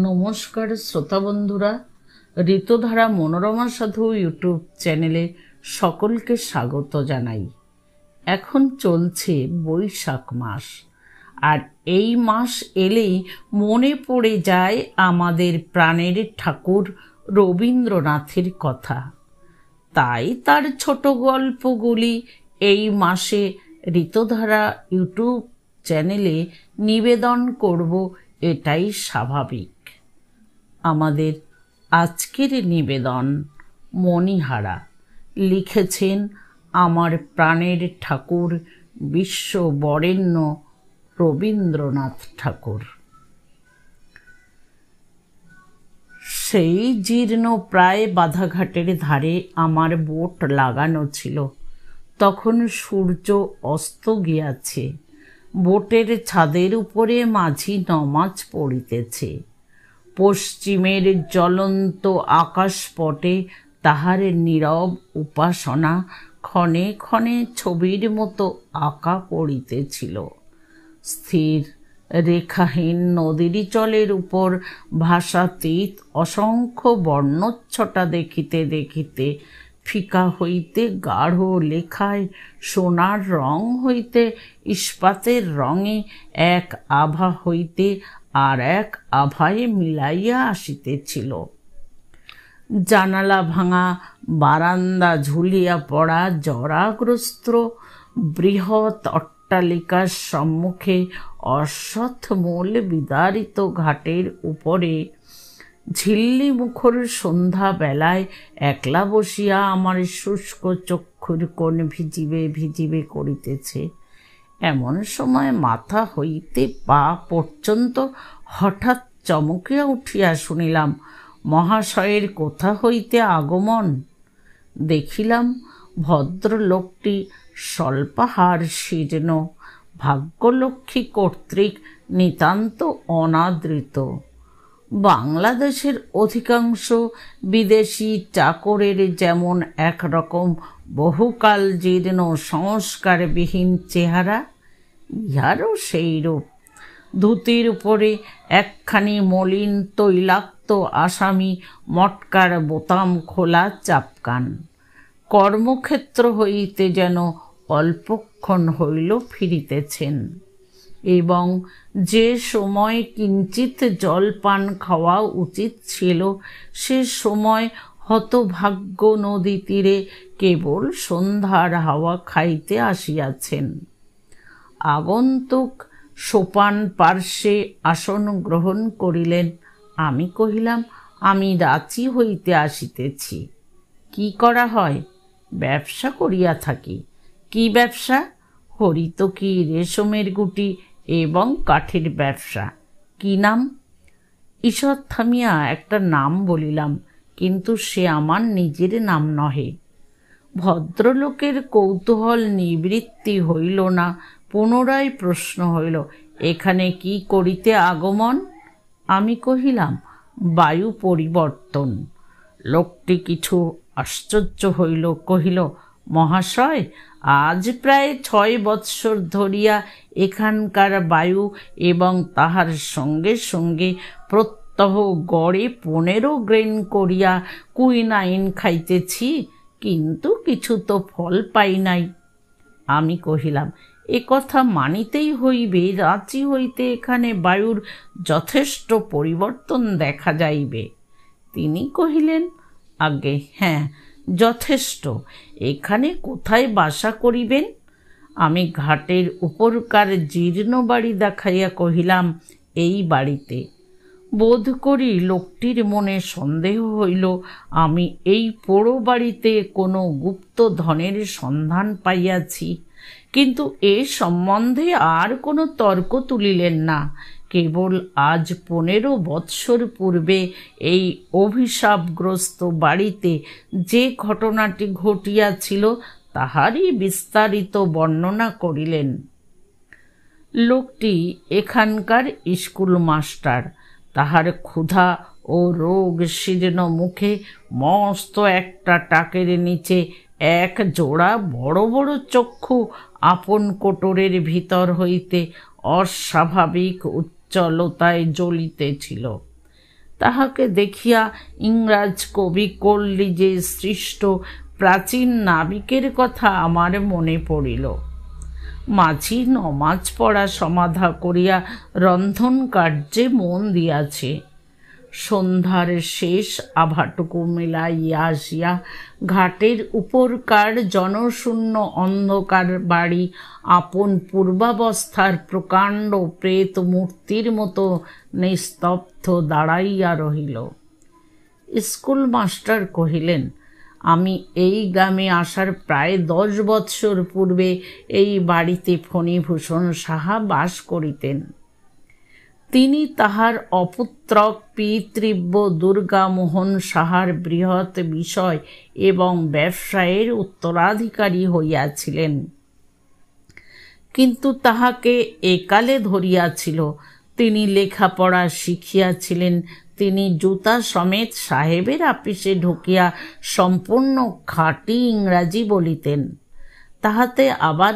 নমস্কার শ্রোতা বন্ধুরা, ঋতুধারা মনোরমা সাধু ইউটিউব চ্যানেলে সকলকে স্বাগত জানাই। এখন চলছে বৈশাখ মাস, আর এই মাস এলেই মনে পড়ে যায় আমাদের প্রাণের ঠাকুর রবীন্দ্রনাথের কথা। তাই তার ছোট গল্পগুলি এই মাসে ঋতুধারা ইউটিউব চ্যানেলে নিবেদন করব, এটাই স্বাভাবিক। আমাদের আজকের নিবেদন মণিহারা, লিখেছেন আমার প্রাণের ঠাকুর বিশ্ববরেণ্য রবীন্দ্রনাথ ঠাকুর। সেই জীর্ণ প্রায় বাধাঘাটের ধারে আমার বোট লাগানো ছিল। তখন সূর্য অস্ত গিয়াছে। বোটের ছাদের উপরে মাঝি নমাজ পড়িতেছে। পশ্চিমের জ্বলন্ত আকাশপটে তাহার নীরব উপাসনা ক্ষণে ক্ষণে ছবির মতো আঁকা পড়িতেছিল। স্থির রেখাহীন নদীর জলের উপর ভাষাতীত অসংখ্য বর্ণচ্ছটা দেখিতে দেখিতে ফিকা হইতে গাঢ় লেখায়, সোনার রং হইতে ইস্পাতের রঙে, এক আভা হইতে আর এক আভায় মিলাইয়া আসিতেছিল। জানালা ভাঙা, বারান্দা ঝুলিয়া পড়া, জরাগ্রস্ত বৃহৎ অট্টালিকার সম্মুখে অশ্বত্থমূল বিদারিত ঘাটের উপরে ঝিল্লি মুখর সন্ধ্যা বেলায় একলা বসিয়া আমার শুষ্ক চক্ষুর কোণ ভিজিবে ভিজিবে করিতেছে। এমন সময় মাথা হইতে পা পর্যন্ত হঠাৎ চমকিয়া উঠিয়া শুনিলাম মহাশয়ের কোথা হইতে আগমন। দেখিলাম ভদ্রলোকটি স্বল্পাহার শীর্ণ, ভাগ্যলক্ষ্মী কর্তৃক নিতান্ত অনাদৃত। বাংলাদেশের অধিকাংশ বিদেশি চাকরের যেমন একরকম বহুকাল জীর্ণ সংস্কারবিহীন চেহারা, ইহারও সেই রূপ। ধুতির উপরে একখানি মলিন তৈলাক্ত আসামি মটকার বোতাম খোলা চাপকান। কর্মক্ষেত্র হইতে যেন অল্পক্ষণ হইল ফিরিতেছেন, এবং যে সময় কিঞ্চিত জলপান খাওয়া উচিত ছিল সে সময় হতভাগ্য নদী তীরে কেবল সন্ধ্যার হাওয়া খাইতে আসিয়াছেন। আগন্তুক সোপান পার্শ্বে আসন গ্রহণ করিলেন। আমি কহিলাম, আমি রাঁচি হইতে আসিতেছি। কি করা হয়? ব্যবসা করিয়া থাকি। কি ব্যবসা? হরিতকি, রেশমের গুটি এবং কাঠের ব্যবসা। কি নাম? ঈষৎ থামিয়া একটা নাম বলিলাম, কিন্তু সে আমার নিজের নাম নহে। ভদ্রলোকের কৌতূহল নিবৃত্তি হইল না। পুনরায় প্রশ্ন হইল, এখানে কি করিতে আগমন? আমি কহিলাম, বায়ু পরিবর্তন। লোকটি কিছু আশ্চর্য হইল, কহিল, মহাশয়, আজ প্রায় 6 বৎসর ধরিয়া এখানকার বায়ু এবং তাহার সঙ্গে সঙ্গে প্রত্যহ গড়ে 15 গ্রেন করিয়া কুইনাইন খাইতেছি, কিন্তু কিছু তো ফল পাই নাই। আমি কহিলাম, এ কথা মানিতেই হইবে। রাঁচি হইতে এখানে বায়ুর যথেষ্ট পরিবর্তন দেখা যাইবে। তিনি কহিলেন, আজ্ঞে হ্যাঁ, যথেষ্ট। এখানে কোথায় বাসা করিবেন? আমি ঘাটের উপরকার জীর্ণ বাড়ি দেখাইয়া কহিলাম, এই বাড়িতে। বোধ করি লোকটির মনে সন্দেহ হইল আমি এই পোড়ো বাড়িতে কোনো গুপ্ত ধনের সন্ধান পাইয়াছি, কিন্তু এ সম্বন্ধে আর কোনো তর্ক তুলিলেন না। কেবল আজ 15 বৎসর পূর্বে এই অভিশাপগ্রস্ত বাড়িতে যে ঘটনাটি ঘটিয়াছিল তাহারই বিস্তারিত বর্ণনা করিলেন। লোকটি এখানকার স্কুল মাস্টার। তাহার ক্ষুধা ও রোগ শীর্ণ মুখে মস্ত একটা টাকের নিচে এক জোড়া বড় বড় চক্ষু আপন কোটরের ভিতর হইতে অস্বাভাবিক উজ্জ্বলতায় জ্বলিতেছিল। তাহাকে দেখিয়া ইংরাজ কবি কল্লিজে সৃষ্ট প্রাচীন নাবিকের কথা আমার মনে পড়িল। মাঝি নমাজ পড়া সমাধা করিয়া রন্ধন কার্যে মন দিয়াছে। সন্ধ্যার শেষ আভাটুকু মিলাইয়া আসিয়া ঘাটের উপরকার জনশূন্য অন্ধকার বাড়ি আপন পূর্বাবস্থার প্রকাণ্ড প্রেত মূর্তির মতো নিস্তব্ধ দাঁড়াইয়া রহিল। স্কুল মাস্টার কহিলেন, আমি এই গ্রামে আসার প্রায় 10 বৎসর পূর্বে এই বাড়িতে ফণীভূষণ সাহা বাস করিতেন। তিনি তাহার অপুত্রক পিতৃব্য দুর্গামোহন সাহার বৃহৎ বিষয় এবং ব্যবসায়ের উত্তরাধিকারী হইয়াছিলেন, কিন্তু তাহাকে একালে ধরিয়াছিল। তিনি লেখাপড়া শিখিয়াছিলেন। তিনি জুতা সমেত সাহেবের আপিসে ঢুকিয়া সম্পূর্ণ খাঁটি ইংরাজি বলিতেন, তাহাতে আবার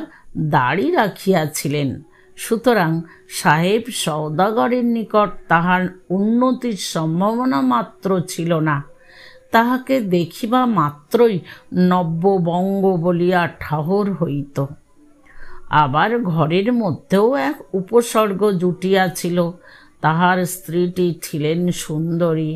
দাড়ি রাখিয়াছিলেন। সুতরাং সাহেব সওদাগরের নিকট তাহার উন্নতির সম্ভাবনা মাত্র ছিল না। তাহাকে দেখিবা মাত্রই নব্যবঙ্গ বলিয়া ঠাহর হইত। আবার ঘরের মধ্যেও এক উপসর্গ জুটিয়াছিল। তাহার স্ত্রীটি ছিলেন সুন্দরী,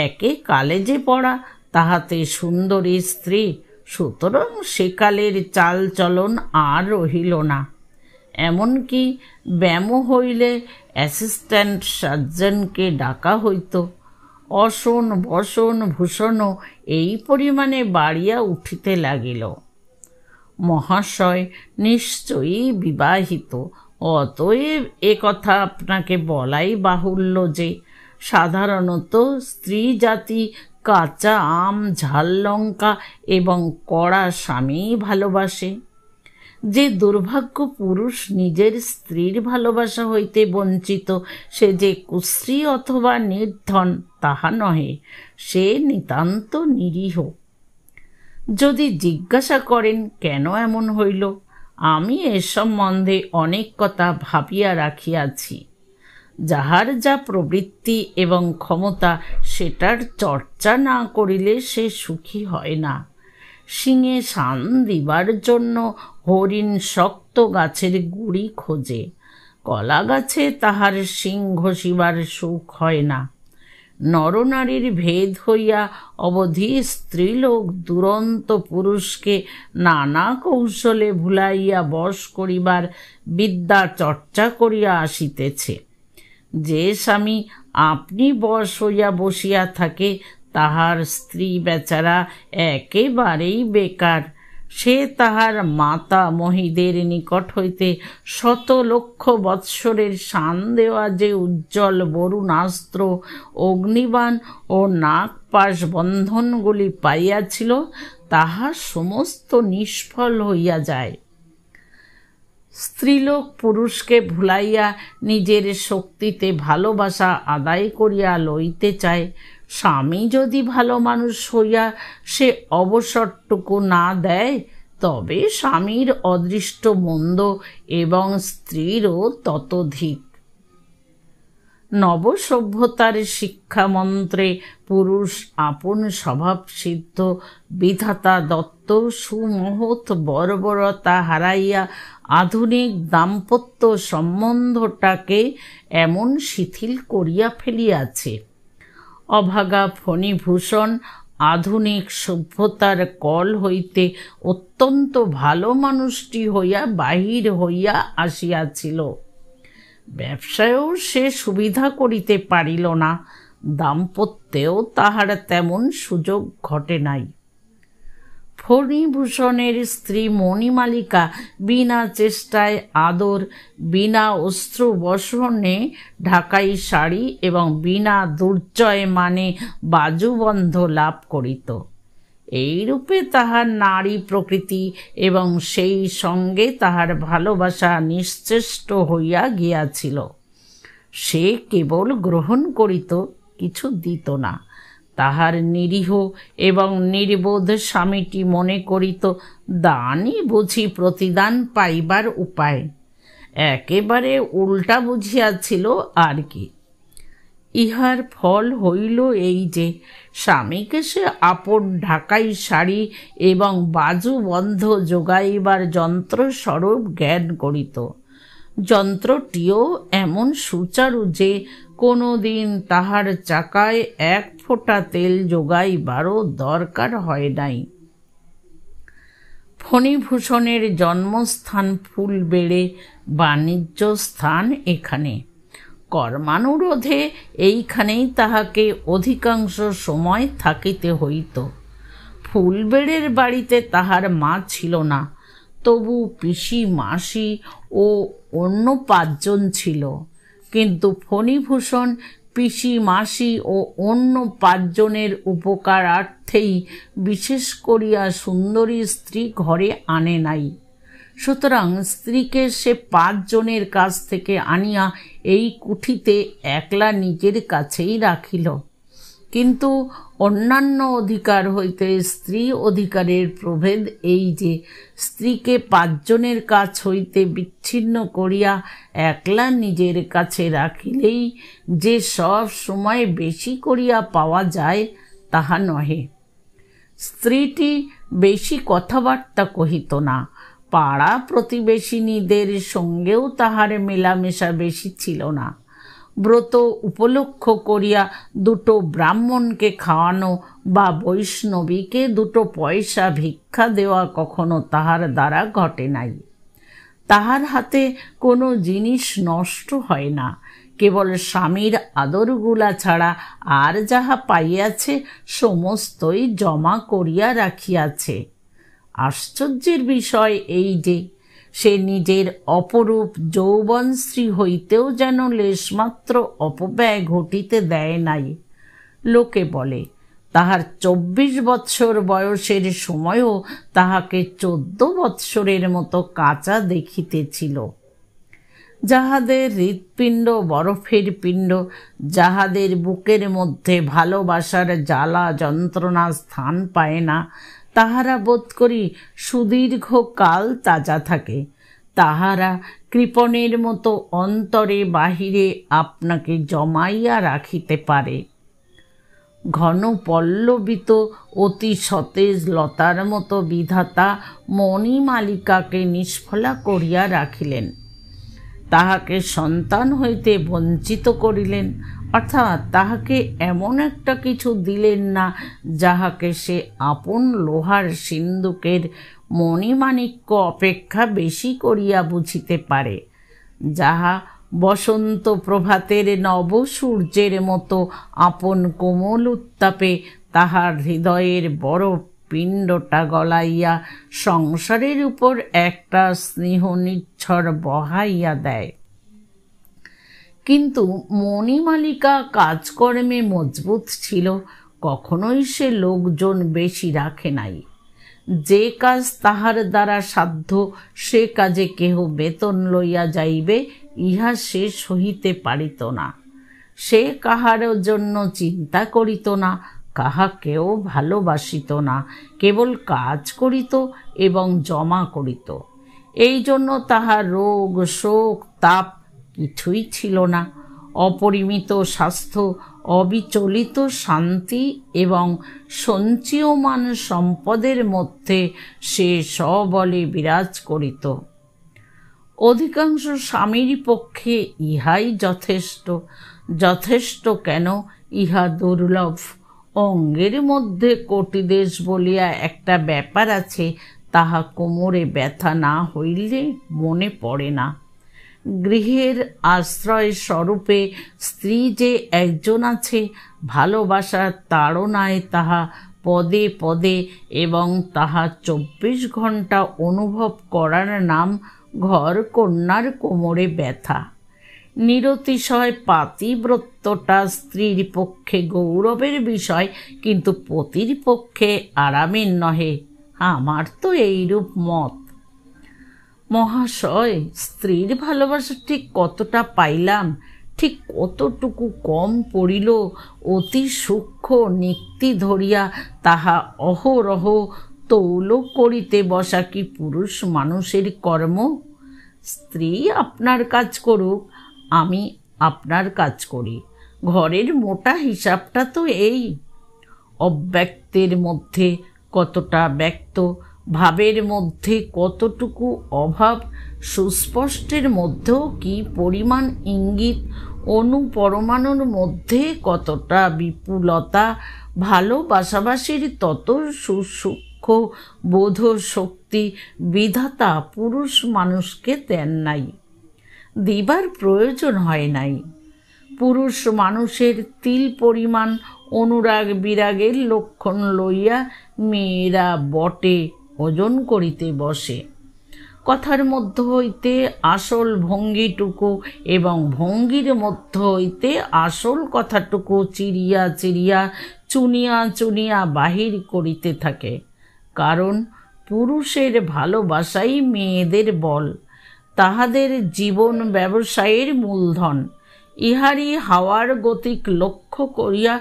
একে কালেজে পড়া, তাহাতে সুন্দরী স্ত্রী। সুতরাং সেকালের চালচলন আর রহিল না। এমনকি ব্যামো হইলে অ্যাসিস্ট্যান্ট সার্জনকে ডাকা হইত। অসন বসন ভূষণও এই পরিমাণে বাড়িয়া উঠিতে লাগিল। মহাশয় নিশ্চয়ই বিবাহিত, অতএব কথা আপনাকে বলাই বাহুল্য যে সাধারণত স্ত্রী জাতি কাঁচা আম, ঝাল লঙ্কা এবং কড়া স্বামী ভালোবাসে। যে দুর্ভাগ্য পুরুষ নিজের স্ত্রীর ভালোবাসা হইতে বঞ্চিত, সে যে কুশ্রী অথবা নির্ধন তাহা নহে, সে নিতান্ত নিরীহ। যদি জিজ্ঞাসা করেন কেন এমন হইল, আমি এ সম্বন্ধে অনেক কথা ভাবিয়া রাখিয়াছি। যাহার যা প্রবৃত্তি এবং ক্ষমতা, সেটার চর্চা না করিলে সে সুখী হয় না। শিঙে শান দিবার জন্য হরিণ শক্ত গাছের গুড়ি খোঁজে, কলা গাছে তাহার শিং ঘষিবার সুখ হয় না। নরনারীর ভেদ হইয়া অবধি স্ত্রীলোক দুরন্ত পুরুষকে নানা কৌশলে ভুলাইয়া বশ করিবার বিদ্যা চর্চা করিয়া আসিতেছে। যে স্বামী আপনি বশ হইয়া বসিয়া থাকে, তাহার স্ত্রী বেচারা একেবারেই বেকার। সে তাহার মাতা মহিদের নিকট হইতে 100 লক্ষ বৎসরের শান দেওয়া যে উজ্জ্বল বরুণাস্ত্র, অগ্নিবাণ ও নাগপাশ বন্ধনগুলি পাইয়াছিল, তাহা সমস্ত নিষ্ফল হইয়া যায়। স্ত্রীলোক পুরুষকে ভুলাইয়া নিজের শক্তিতে ভালোবাসা আদায় করিয়া লইতে চায়। স্বামী যদি ভালো মানুষ হইয়া সে অবসরটুকু না দেয়, তবে স্বামীর অদৃষ্ট মন্দ এবং স্ত্রীরও ততোধিক। নবসভ্যতার শিক্ষামন্ত্রে পুরুষ আপন স্বভাবসিদ্ধ বিধাতা দত্ত সুমহৎ বর্বরতা হারাইয়া আধুনিক দাম্পত্য সম্বন্ধটাকে এমন শিথিল করিয়া ফেলিয়াছে। অভাগা ফণীভূষণ আধুনিক সভ্যতার কল হইতে অত্যন্ত ভালো মানুষটি হইয়া বাহির হইয়া আসিয়াছিল। ব্যবসায়েও সে সুবিধা করিতে পারিল না, দাম্পত্যেও তাহার তেমন সুযোগ ঘটে নাই। ফণীভূষণের স্ত্রী মণিমালিকা বিনা চেষ্টায় আদর, বিনা অশ্রু বর্ষণে ঢাকাই শাড়ি এবং বিনা দুর্জয় মানে বাজুবন্ধ লাভ করিত। এইরূপে তাহার নারী প্রকৃতি এবং সেই সঙ্গে তাহার ভালোবাসা নিশ্চেষ্ট হইয়া গিয়াছিল। সে কেবল গ্রহণ করিত, কিছু দিত না। তাহার নিরীহ এবং নির্বোধ স্বামীটি মনে করিত দানই বুঝি প্রতিদান পাইবার উপায়। একেবারে উল্টা বুঝিয়াছিল আর কি। ইহার ফল হইল এই যে স্বামীকে সে আপন ঢাকাই শাড়ি এবং বাজুবন্ধ যোগাইবার যন্ত্রস্বরূপ জ্ঞান করিত। যন্ত্রটিও এমন সুচারু যে কোনো দিন তাহার চাকায় এক ফোঁটা তেল যোগাইবারও দরকার হয় নাই। ফণিভূষণের জন্মস্থান ফুলবেড়ে, বাণিজ্য স্থান এখানে। কর্মানুরোধে এইখানেই তাহাকে অধিকাংশ সময় থাকিতে হইত। ফুলবেড়ের বাড়িতে তাহার মা ছিল না, তবু পিসি, মাসি ও অন্য 5 জন ছিল। কিন্তু ফণিভূষণ পিসি, মাসি ও অন্য 5 জনের উপকারার্থেই বিশেষ করিয়া সুন্দরী স্ত্রী ঘরে আনে নাই। সুতরাং স্ত্রীকে সে 5 জনের কাছ থেকে আনিয়া এই কুঠিতে একলা নিজের কাছেই রাখিল। কিন্তু অন্যান্য অধিকার হইতে স্ত্রী অধিকারের প্রভেদ এই যে স্ত্রীকে 5 জনের কাছ হইতে বিচ্ছিন্ন করিয়া একলা নিজের কাছে রাখিলেই যে সব সময় বেশি করিয়া পাওয়া যায় তাহা নহে। স্ত্রীটি বেশি কথাবার্তা কহিত না, পাড়া প্রতিবেশিনীদের সঙ্গেও তাহার মেলামেশা বেশি ছিল না। ব্রত উপলক্ষ করিয়া 2 ব্রাহ্মণকে খাওয়ানো বা বৈষ্ণবীকে 2 পয়সা ভিক্ষা দেওয়া কখনো তাহার দ্বারা ঘটে নাই। তাহার হাতে কোনো জিনিস নষ্ট হয় না, কেবল স্বামীর আদরগুলা ছাড়া আর যাহা পাইয়াছে সমস্তই জমা করিয়া রাখিয়াছে। আশ্চর্যের বিষয় এই যে সে নিজের অপরূপ যৌবনশ্রী হইতেও যেন লেশমাত্র অপব্যয় ঘটিতে দেয় নাই। লোকে বলে তাহার 24 বৎসর বয়সের সময়ও তাহাকে 14 বৎসরের মতো কাঁচা দেখিতেছিল। যাহাদের হৃৎপিণ্ড বরফের পিণ্ড, যাহাদের বুকের মধ্যে ভালোবাসার জ্বালা যন্ত্রণা স্থান পায় না, তাহারা বোধ করি সুদীর্ঘ কাল তাজা থাকে। তাহারা কৃপণের মতো অন্তরে বাহিরে আপনাকে জমাইয়া রাখিতে পারে। ঘন পল্লবিত অতি সতেজ লতার মতো বিধাতা মণিমালিকাকে নিষ্ফলা করিয়া রাখিলেন। তাহাকে সন্তান হইতে বঞ্চিত করিলেন, অর্থাৎ তাহাকে এমন একটা কিছু দিলেন না যাহাকে সে আপন লোহার সিন্দুকের মণিমাণিক্য অপেক্ষা বেশি করিয়া বুঝিতে পারে, যাহা বসন্ত প্রভাতের নব সূর্যের মতো আপন কোমল উত্তাপে তাহার হৃদয়ের বড় পিণ্ডটা গলাইয়া সংসারের উপর একটা স্নেহ নিচ্ছর বহাইয়া দেয়। কিন্তু মণিমালিকা কাজকর্মে মজবুত ছিল, কখনোই সে লোকজন বেশি রাখে নাই। যে কাজ তাহার দ্বারা সাধ্য সে কাজে কেহ বেতন লইয়া যাইবে ইহা সে সহিতে পারিত না। সে কাহারও জন্য চিন্তা করিত না, কাহাকেও ভালোবাসিত না, কেবল কাজ করিত এবং জমা করিত। এই জন্য তাহার রোগ, শোক, তাপ কিছুই ছিল না। অপরিমিত স্বাস্থ্য, অবিচলিত শান্তি এবং সঞ্চীয়মান সম্পদের মধ্যে সে সবলে বিরাজ করিত। অধিকাংশ স্বামীর পক্ষে ইহাই যথেষ্ট। যথেষ্ট কেন, ইহা দুর্লভ। অঙ্গের মধ্যে কটিদেশ বলিয়া একটা ব্যাপার আছে, তাহা কোমরে ব্যথা না হইলে মনে পড়ে না। গৃহের আশ্রয় স্বরূপে স্ত্রী যে একজন আছে, ভালোবাসার তাড়নায় তাহা পদে পদে এবং তাহা 24 ঘণ্টা অনুভব করার নাম ঘর কন্যার কোমরে ব্যথা। নিরতিশয় পাতিব্রত্যটা স্ত্রীর পক্ষে গৌরবের বিষয়, কিন্তু পতির পক্ষে আরামের নহে। আমার তো এইরূপ মত। মহাশয়, স্ত্রীর ভালোবাসা ঠিক কতটা পাইলাম, ঠিক কতটুকু কম পড়িল, অতি সূক্ষ্ম নিক্তি ধরিয়া তাহা অহরহ তৌল করিতে বসা কি পুরুষ মানুষের কর্ম? স্ত্রী আপনার কাজ করুক, আমি আপনার কাজ করি। ঘরের মোটা হিসাবটা তো এই, অব্যক্তের মধ্যে কতটা ব্যক্ত, ভাবের মধ্যে কতটুকু অভাব, সুস্পষ্টের মধ্যেও কি পরিমাণ ইঙ্গিত, অনুপরমাণুর মধ্যে কতটা বিপুলতা, ভালোবাসাবাসীর তত সুসূক্ষ্ম বোধ শক্তি বিধাতা পুরুষ মানুষকে দেন নাই, দিবার প্রয়োজন হয় নাই। পুরুষ মানুষের তিল পরিমাণ অনুরাগ বিরাগের লক্ষণ লইয়া মেয়েরা বটে ওজন করিতে বসে। কথার মধ্য হইতে আসল ভঙ্গিটুকু এবং ভঙ্গির মধ্য হইতে আসল কথাটুকু চিরিয়া চিরিয়া চুনিয়া চুনিয়া বাহির করিতে থাকে। কারণ পুরুষের ভালোবাসাই মেয়েদের বল, তাহাদের জীবন ব্যবসায়ের মূলধন। ইহারই হাওয়ার গতিক লক্ষ্য করিয়া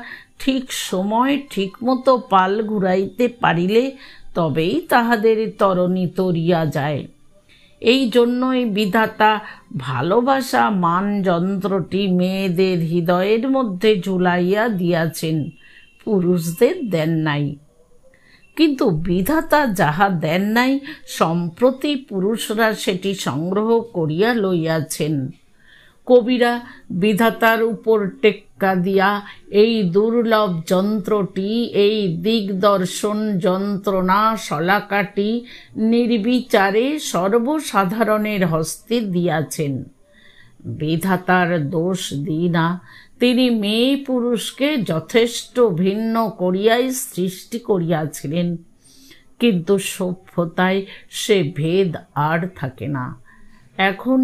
ঠিক সময় ঠিকমতো পাল ঘুরাইতে পারিলে তবেই তাহাদের তরণী তরিয়া যায়। এই জন্যই বিধাতা ভালোবাসা মান যন্ত্রটি মেয়েদের হৃদয়ের মধ্যে ঝুলাইয়া দিয়াছেন, পুরুষদের দেন নাই। কিন্তু বিধাতা যাহা দেন নাই, সম্প্রতি পুরুষরা সেটি সংগ্রহ করিয়া লইয়াছেন। কবিরা বিধাতার উপর টেক্কা দিয়া এই দুর্লভ যন্ত্রটি, এই দিগদর্শন যন্ত্রণা শলাকাটি নির্বিচারে সর্বসাধারণের হস্তে দিয়াছেন। বিধাতার দোষ দিই না, তিনি মেয়ে পুরুষকে যথেষ্ট ভিন্ন করিয়াই সৃষ্টি করিয়াছিলেন, কিন্তু সভ্যতায় সে ভেদ আর থাকে না। এখন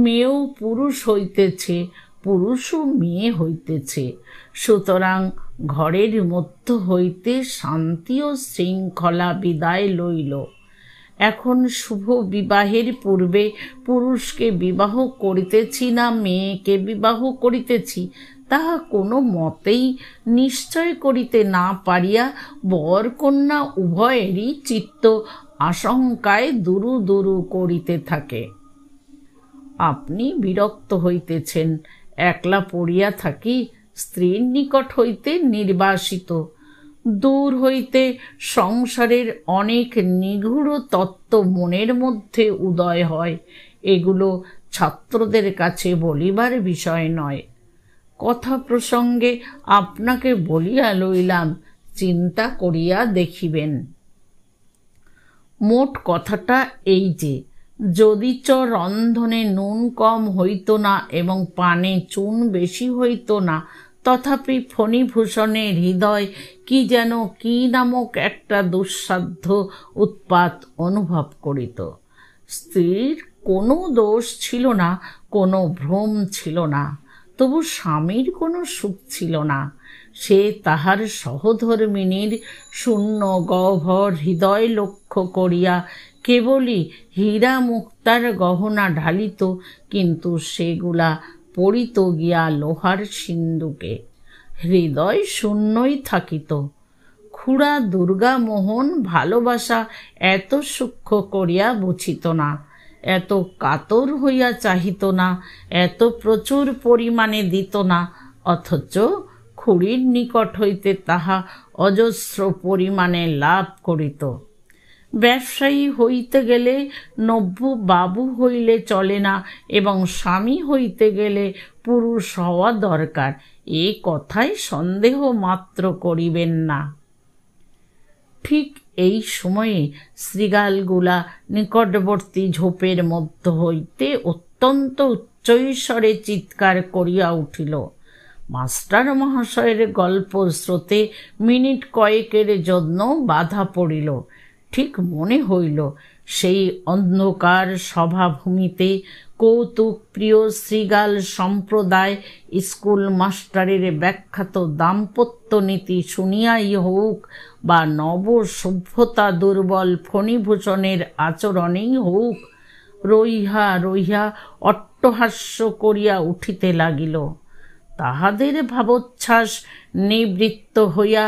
মেয়েও পুরুষ হইতেছে, পুরুষও মেয়ে হইতেছে। সুতরাং ঘরের মধ্য হইতে শান্তি ও শৃঙ্খলা বিদায় লইল। এখন শুভ বিবাহের পূর্বে পুরুষকে বিবাহ করিতেছি না মেয়েকে বিবাহ করিতেছি, তাহা কোনো মতেই নিশ্চয় করিতে না পারিয়া বর কন্যা উভয়েরই চিত্ত আশঙ্কায় দুরু দুরু করিতে থাকে। আপনি বিরক্ত হইতেছেন, একলা পড়িয়া থাকি, স্ত্রীর নিকট হইতে নির্বাসিত, দূর হইতে সংসারের অনেক নিগূঢ় তত্ত্ব মনের মধ্যে উদয় হয়। এগুলো ছাত্রদের কাছে বলিবার বিষয় নয়। কথা প্রসঙ্গে আপনাকে বলিয়া লইলাম, চিন্তা করিয়া দেখিবেন। মোট কথাটা এই যে, যদিচ রন্ধনে নুন কম হইত না এবং পানে চুন বেশি হইত না, তথাপি ফণিভূষণের হৃদয় কি যেন কি নামক একটা দুঃসাধ্য উৎপাত অনুভব করিত। স্ত্রীর কোনো দোষ ছিল না, কোনো ভ্রম ছিল না, তবু স্বামীর কোনো সুখ ছিল না। সে তাহার সহধর্মিণীর শূন্য গহ্বর হৃদয় লক্ষ্য করিয়া কেবলই হীরা মুক্তার গহনা ঢালিত, কিন্তু সেগুলা পড়িত গিয়া লোহার সিন্দুকে। হৃদয় শূন্যই থাকিত। খুড়া দুর্গামোহন ভালোবাসা এত সূক্ষ্ম করিয়া বুঝিত না, এত কাতর হইয়া চাহিত না, এত প্রচুর পরিমাণে দিত না, অথচ খুড়ির নিকট হইতে তাহা অজস্র পরিমাণে লাভ করিত। ব্যবসায়ী হইতে গেলে নব্য বাবু হইলে চলে না এবং স্বামী হইতে গেলে পুরুষ হওয়া দরকার, এ কথায় সন্দেহ মাত্র করিবেন না। ঠিক এই সময়ে শৃগালগুলা নিকটবর্তী ঝোপের মধ্য হইতে অত্যন্ত উচ্চৈঃস্বরে চিৎকার করিয়া উঠিল। মাস্টার মহাশয়ের গল্প স্রোতে মিনিট কয়েকের জন্য বাধা পড়িল। ঠিক মনে হইল সেই অন্ধকার সভাভূমিতে কৌতুক প্রিয় শৃগাল সম্প্রদায় স্কুল মাস্টারের ব্যাখ্যাত দাম্পত্য নীতি শুনিয়াই হোক বা নব সভ্যতা দুর্বল ফণিভূষণের আচরণেই হোক, রইহা রইহা অট্টহাস্য করিয়া উঠিতে লাগিল। তাহাদের ভাবোচ্ছ্বাস নিবৃত্ত হইয়া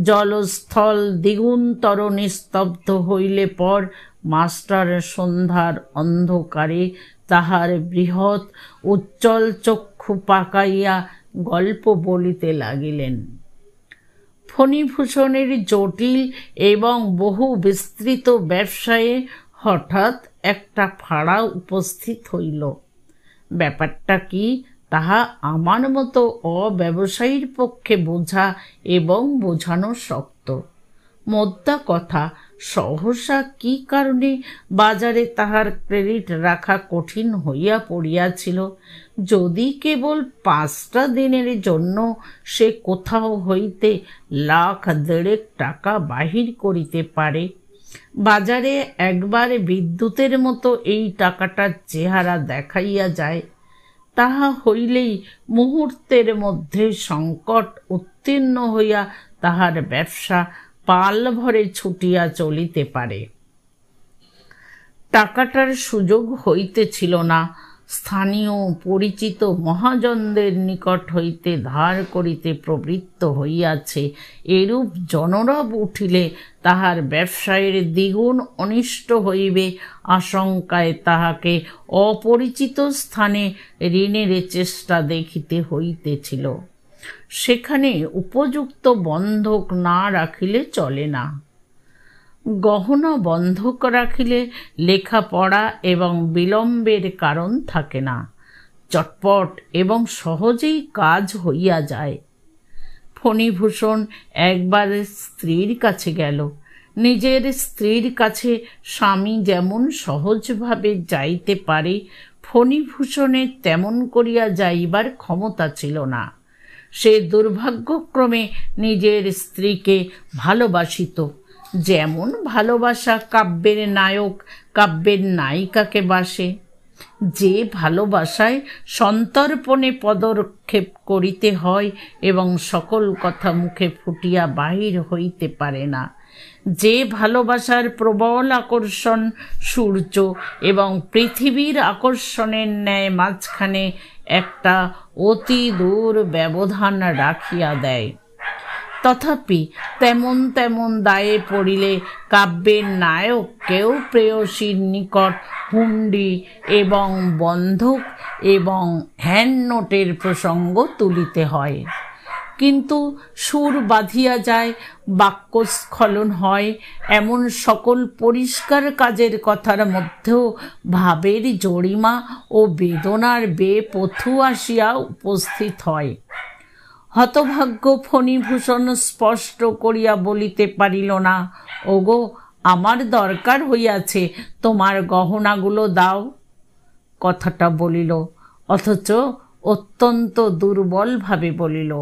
জলস্থল দ্বিগুণতর নিস্তব্ধ হইলে পর মাস্টার সন্ধ্যার অন্ধকারে তাহার বৃহৎ উজ্জ্বল চক্ষু পাকাইয়া গল্প বলিতে লাগিলেন। ফণিভূষণের জটিল এবং বহু বিস্তৃত ব্যবসায়ে হঠাৎ একটা ফাঁড়া উপস্থিত হইল। ব্যাপারটা কি তাহা আমার মতো অব্যবসায়ীর পক্ষে বোঝা এবং বোঝানো শক্ত। মোদ্দা কথা, সহসা কি কারণে বাজারে তাহার ক্রেডিট রাখা কঠিন হইয়া পড়িয়াছিল। যদি কেবল 5টা দিনের জন্য সে কোথাও হইতে 1,50,000 টাকা বাহির করিতে পারে, বাজারে একবার বিদ্যুতের মতো এই টাকাটার চেহারা দেখাইয়া যায়, তাহা হইলেই মুহূর্তের মধ্যে সংকট উত্তীর্ণ হইয়া তাহার ব্যবসা পাল ভরে ছুটিয়া চলিতে পারে। টাকাটার সুযোগ হইতেছিল না। স্থানীয় পরিচিত মহাজনদের নিকট হইতে ধার করিতে প্রবৃত্ত হইয়াছে। এরূপ জনরব উঠিলে তাহার ব্যবসায়ের দ্বিগুণ অনিষ্ট হইবে আশঙ্কায় তাহাকে অপরিচিত স্থানে ঋণের চেষ্টা দেখিতে হইতেছিল। সেখানে উপযুক্ত বন্ধক না রাখিলে চলে না। গহনা বন্ধক রাখিলে লেখাপড়া এবং বিলম্বের কারণ থাকে না, চটপট এবং সহজেই কাজ হইয়া যায়। ফণিভূষণ একবার স্ত্রীর কাছে গেল। নিজের স্ত্রীর কাছে স্বামী যেমন সহজভাবে যাইতে পারে, ফণিভূষণের তেমন করিয়া যাইবার ক্ষমতা ছিল না। সে দুর্ভাগ্যক্রমে নিজের স্ত্রীকে ভালোবাসিত, যেমন ভালোবাসা কাব্যের নায়ক কাব্যের নায়িকাকে বাসে। যে ভালোবাসায় সন্তর্পণে পদক্ষেপ করিতে হয় এবং সকল কথা মুখে ফুটিয়া বাহির হইতে পারে না, যে ভালোবাসার প্রবল আকর্ষণ সূর্য এবং পৃথিবীর আকর্ষণের ন্যায় মাঝখানে একটা অতি দূর ব্যবধান রাখিয়া দেয়। তথাপি তেমন তেমন দায়ে পড়িলে কাব্যের নায়ককেও প্রেয়সীর নিকট হুন্ডি এবং বন্ধক এবং হ্যান্ডনোটের প্রসঙ্গ তুলিতে হয়। কিন্তু সুর বাঁধিয়া যায়, বাক্যস্খলন হয়, এমন সকল পরিষ্কার কাজের কথার মধ্যেও ভাবের জরিমা ও বেদনার বেপথু আসিয়া উপস্থিত হয়। হতভাগ্য ফণিভূষণ স্পষ্ট করিয়া বলিতে পারিল না, ওগো, আমার দরকার হইয়াছে, তোমার গহনাগুলো দাও। কথাটা বলিল, অথচ অত্যন্ত দুর্বলভাবে বলিল।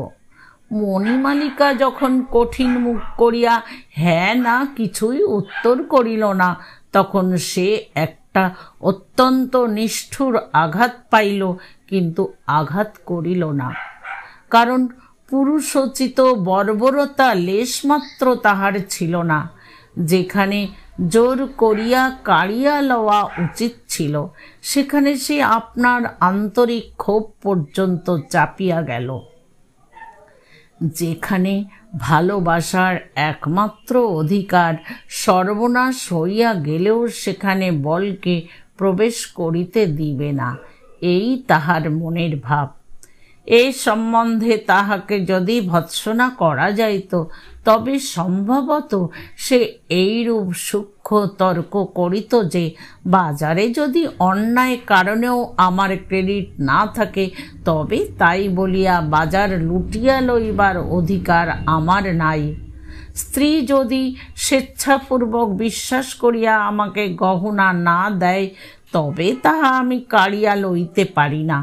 মণিমালিকা যখন কঠিন মুখ করিয়া হ্যাঁ না কিছুই উত্তর করিল না, তখন সে একটা অত্যন্ত নিষ্ঠুর আঘাত পাইল, কিন্তু আঘাত করিল না। কারণ পুরুষোচিত বর্বরতা লেশমাত্র তাহার ছিল না। যেখানে জোর করিয়া কাড়িয়া লওয়া উচিত ছিল, সেখানে সে আপনার আন্তরিক ক্ষোভ পর্যন্ত চাপিয়া গেল। যেখানে ভালোবাসার একমাত্র অধিকার সর্বনাশ হইয়া গেলেও সেখানে বলকে প্রবেশ করিতে দিবে না, এই তাহার মনের ভাব। এ সম্বন্ধে তাহাকে যদি ভৎসনা করা যাইত, তবে সম্ভবত সে এইরূপ সূক্ষ্ম তর্ক করিত যে বাজারে যদি অন্যায় কারণেও আমার ক্রেডিট না থাকে, তবে তাই বলিয়া বাজার লুটিয়া লইবার অধিকার আমার নাই। স্ত্রী যদি স্বেচ্ছাপূর্বক বিশ্বাস করিয়া আমাকে গহনা না দেয়, তবে তাহা আমি কাড়িয়া লইতে পারি না।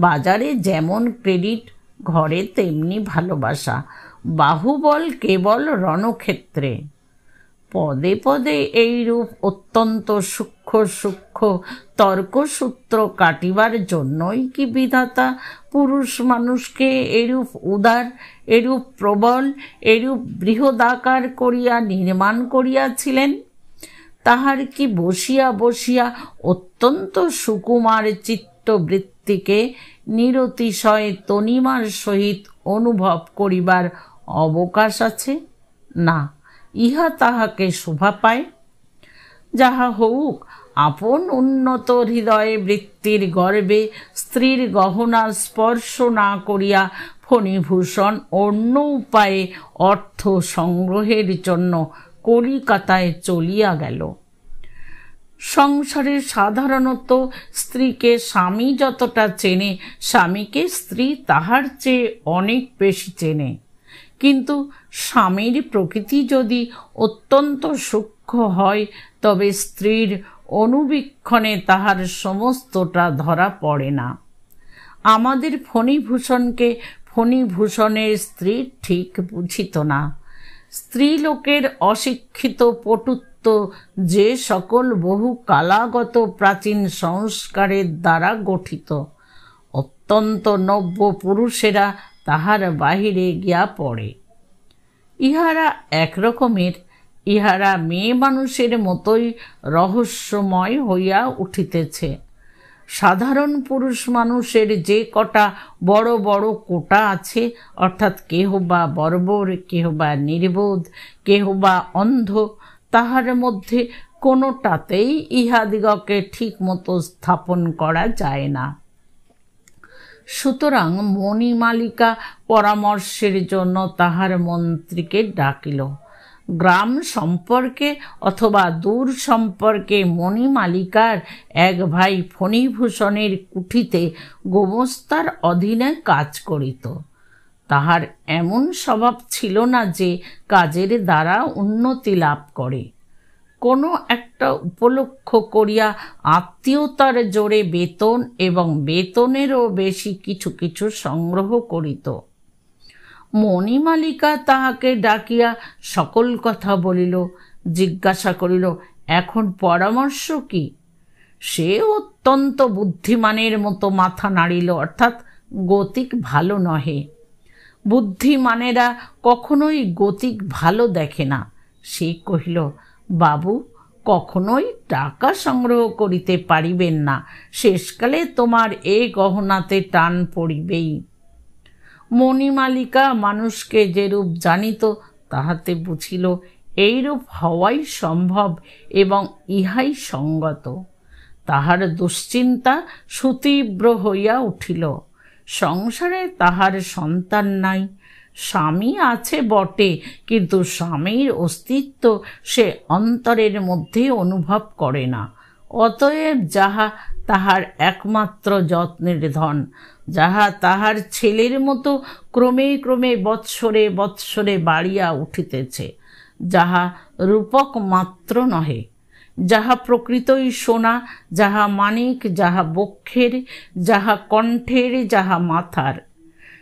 বাজারে যেমন ক্রেডিট, ঘরে তেমনি ভালোবাসা, বাহুবল কেবল রণক্ষেত্রে। পদে পদে এইরূপ অত্যন্ত সূক্ষ্ম সূক্ষ্ম তর্কসূত্র কাটিবার জন্যই কি বিধাতা পুরুষ মানুষকে এরূপ উদার, এরূপ প্রবল, এরূপ বৃহদাকার করিয়া নির্মাণ করিয়াছিলেন? তাহার কি বসিয়া বসিয়া অত্যন্ত সুকুমার চিত্তবৃত্তিকে নিরতিশয় তনিমার সহিত অনুভব করিবার অবকাশ আছে? না, ইহা তাহাকে শোভা পায়। যাহা হউক, আপন উন্নত হৃদয় বৃত্তির গর্বে স্ত্রীর গহনা স্পর্শ না করিয়া ফণিভূষণ অন্য উপায়ে অর্থ সংগ্রহের জন্য কলিকাতায় চলিয়া গেল। সংসারে সাধারণত স্ত্রীকে স্বামী যতটা চেনে, স্বামীকে স্ত্রী তাহার চেয়ে অনেক বেশি চেনে। কিন্তু স্বামীর প্রকৃতি যদি অত্যন্ত সূক্ষ্ম হয়, তবে স্ত্রীর অনুবীক্ষণে তাহার সমস্তটা ধরা পড়ে না। আমাদের ফণিভূষণকে ফণিভূষণের স্ত্রী ঠিক বুঝিত না। স্ত্রীলোকের অশিক্ষিত পটুত্ব যে সকল বহু কালাগত প্রাচীন সংস্কারের দ্বারা গঠিত, অত্যন্ত নব্য পুরুষেরা তাহার বাহিরে গিয়া পড়ে। ইহারা একরকমের, ইহারা মেয়ে মানুষের মতোই রহস্যময় হইয়া উঠিতেছে। সাধারণ পুরুষ মানুষের যে কটা বড় বড় কোটা আছে, অর্থাৎ কেহ বা বর্বর, কেহ বা নির্বোধ, কেহ বা অন্ধ, তাহার মধ্যে কোনোটাতেই ইহাদিগকে ঠিক মতো স্থাপন করা যায় না। সুতরাং মণিমালিকা পরামর্শের জন্য তাহার মন্ত্রীকে ডাকিল। গ্রাম সম্পর্কে অথবা দূর সম্পর্কে মণিমালিকার এক ভাই ফণিভূষণের কুঠিতে গোমস্তার অধীনে কাজ করিত। তাহার এমন স্বভাব ছিল না যে কাজের দ্বারা উন্নতি লাভ করে। কোনো একটা উপলক্ষ করিয়া আত্মীয়তার জোরে বেতন এবং বেতনেরও বেশি কিছু কিছু সংগ্রহ করিত। মণিমালিকা তাহাকে ডাকিয়া সকল কথা বলিল, জিজ্ঞাসা করিল, এখন পরামর্শ কি? সে অত্যন্ত বুদ্ধিমানের মতো মাথা নাড়িল, অর্থাৎ গতিক ভালো নহে। বুদ্ধিমানেরা কখনোই গতিক ভালো দেখে না। সে কহিল, বাবু, কখনোই টাকা সংগ্রহ করিতে পারিবেন না, শেষকালে তোমার এ গহনাতে টান পড়িবেই। মণিমালিকা মানুষকে যেরূপ জানিত, তাহাতে বুঝিল এইরূপ হওয়াই সম্ভব এবং ইহাই সঙ্গত। তাহার দুশ্চিন্তা সুতীব্র হইয়া উঠিল। সংসারে তাহার সন্তান নাই, স্বামী আছে বটে, কিন্তু স্বামীর অস্তিত্ব সে অন্তরের মধ্যে অনুভব করে না। অতএব যাহা তাহার একমাত্র যত্নের ধন, যাহা তাহার ছেলের মতো ক্রমে ক্রমে বৎসরে বৎসরে বাড়িয়া উঠিতেছে, যাহা রূপক মাত্র নহে, যাহা প্রকৃতই সোনা, যাহা মানিক, যাহা বক্ষের, যাহা কণ্ঠের, যাহা মাথার,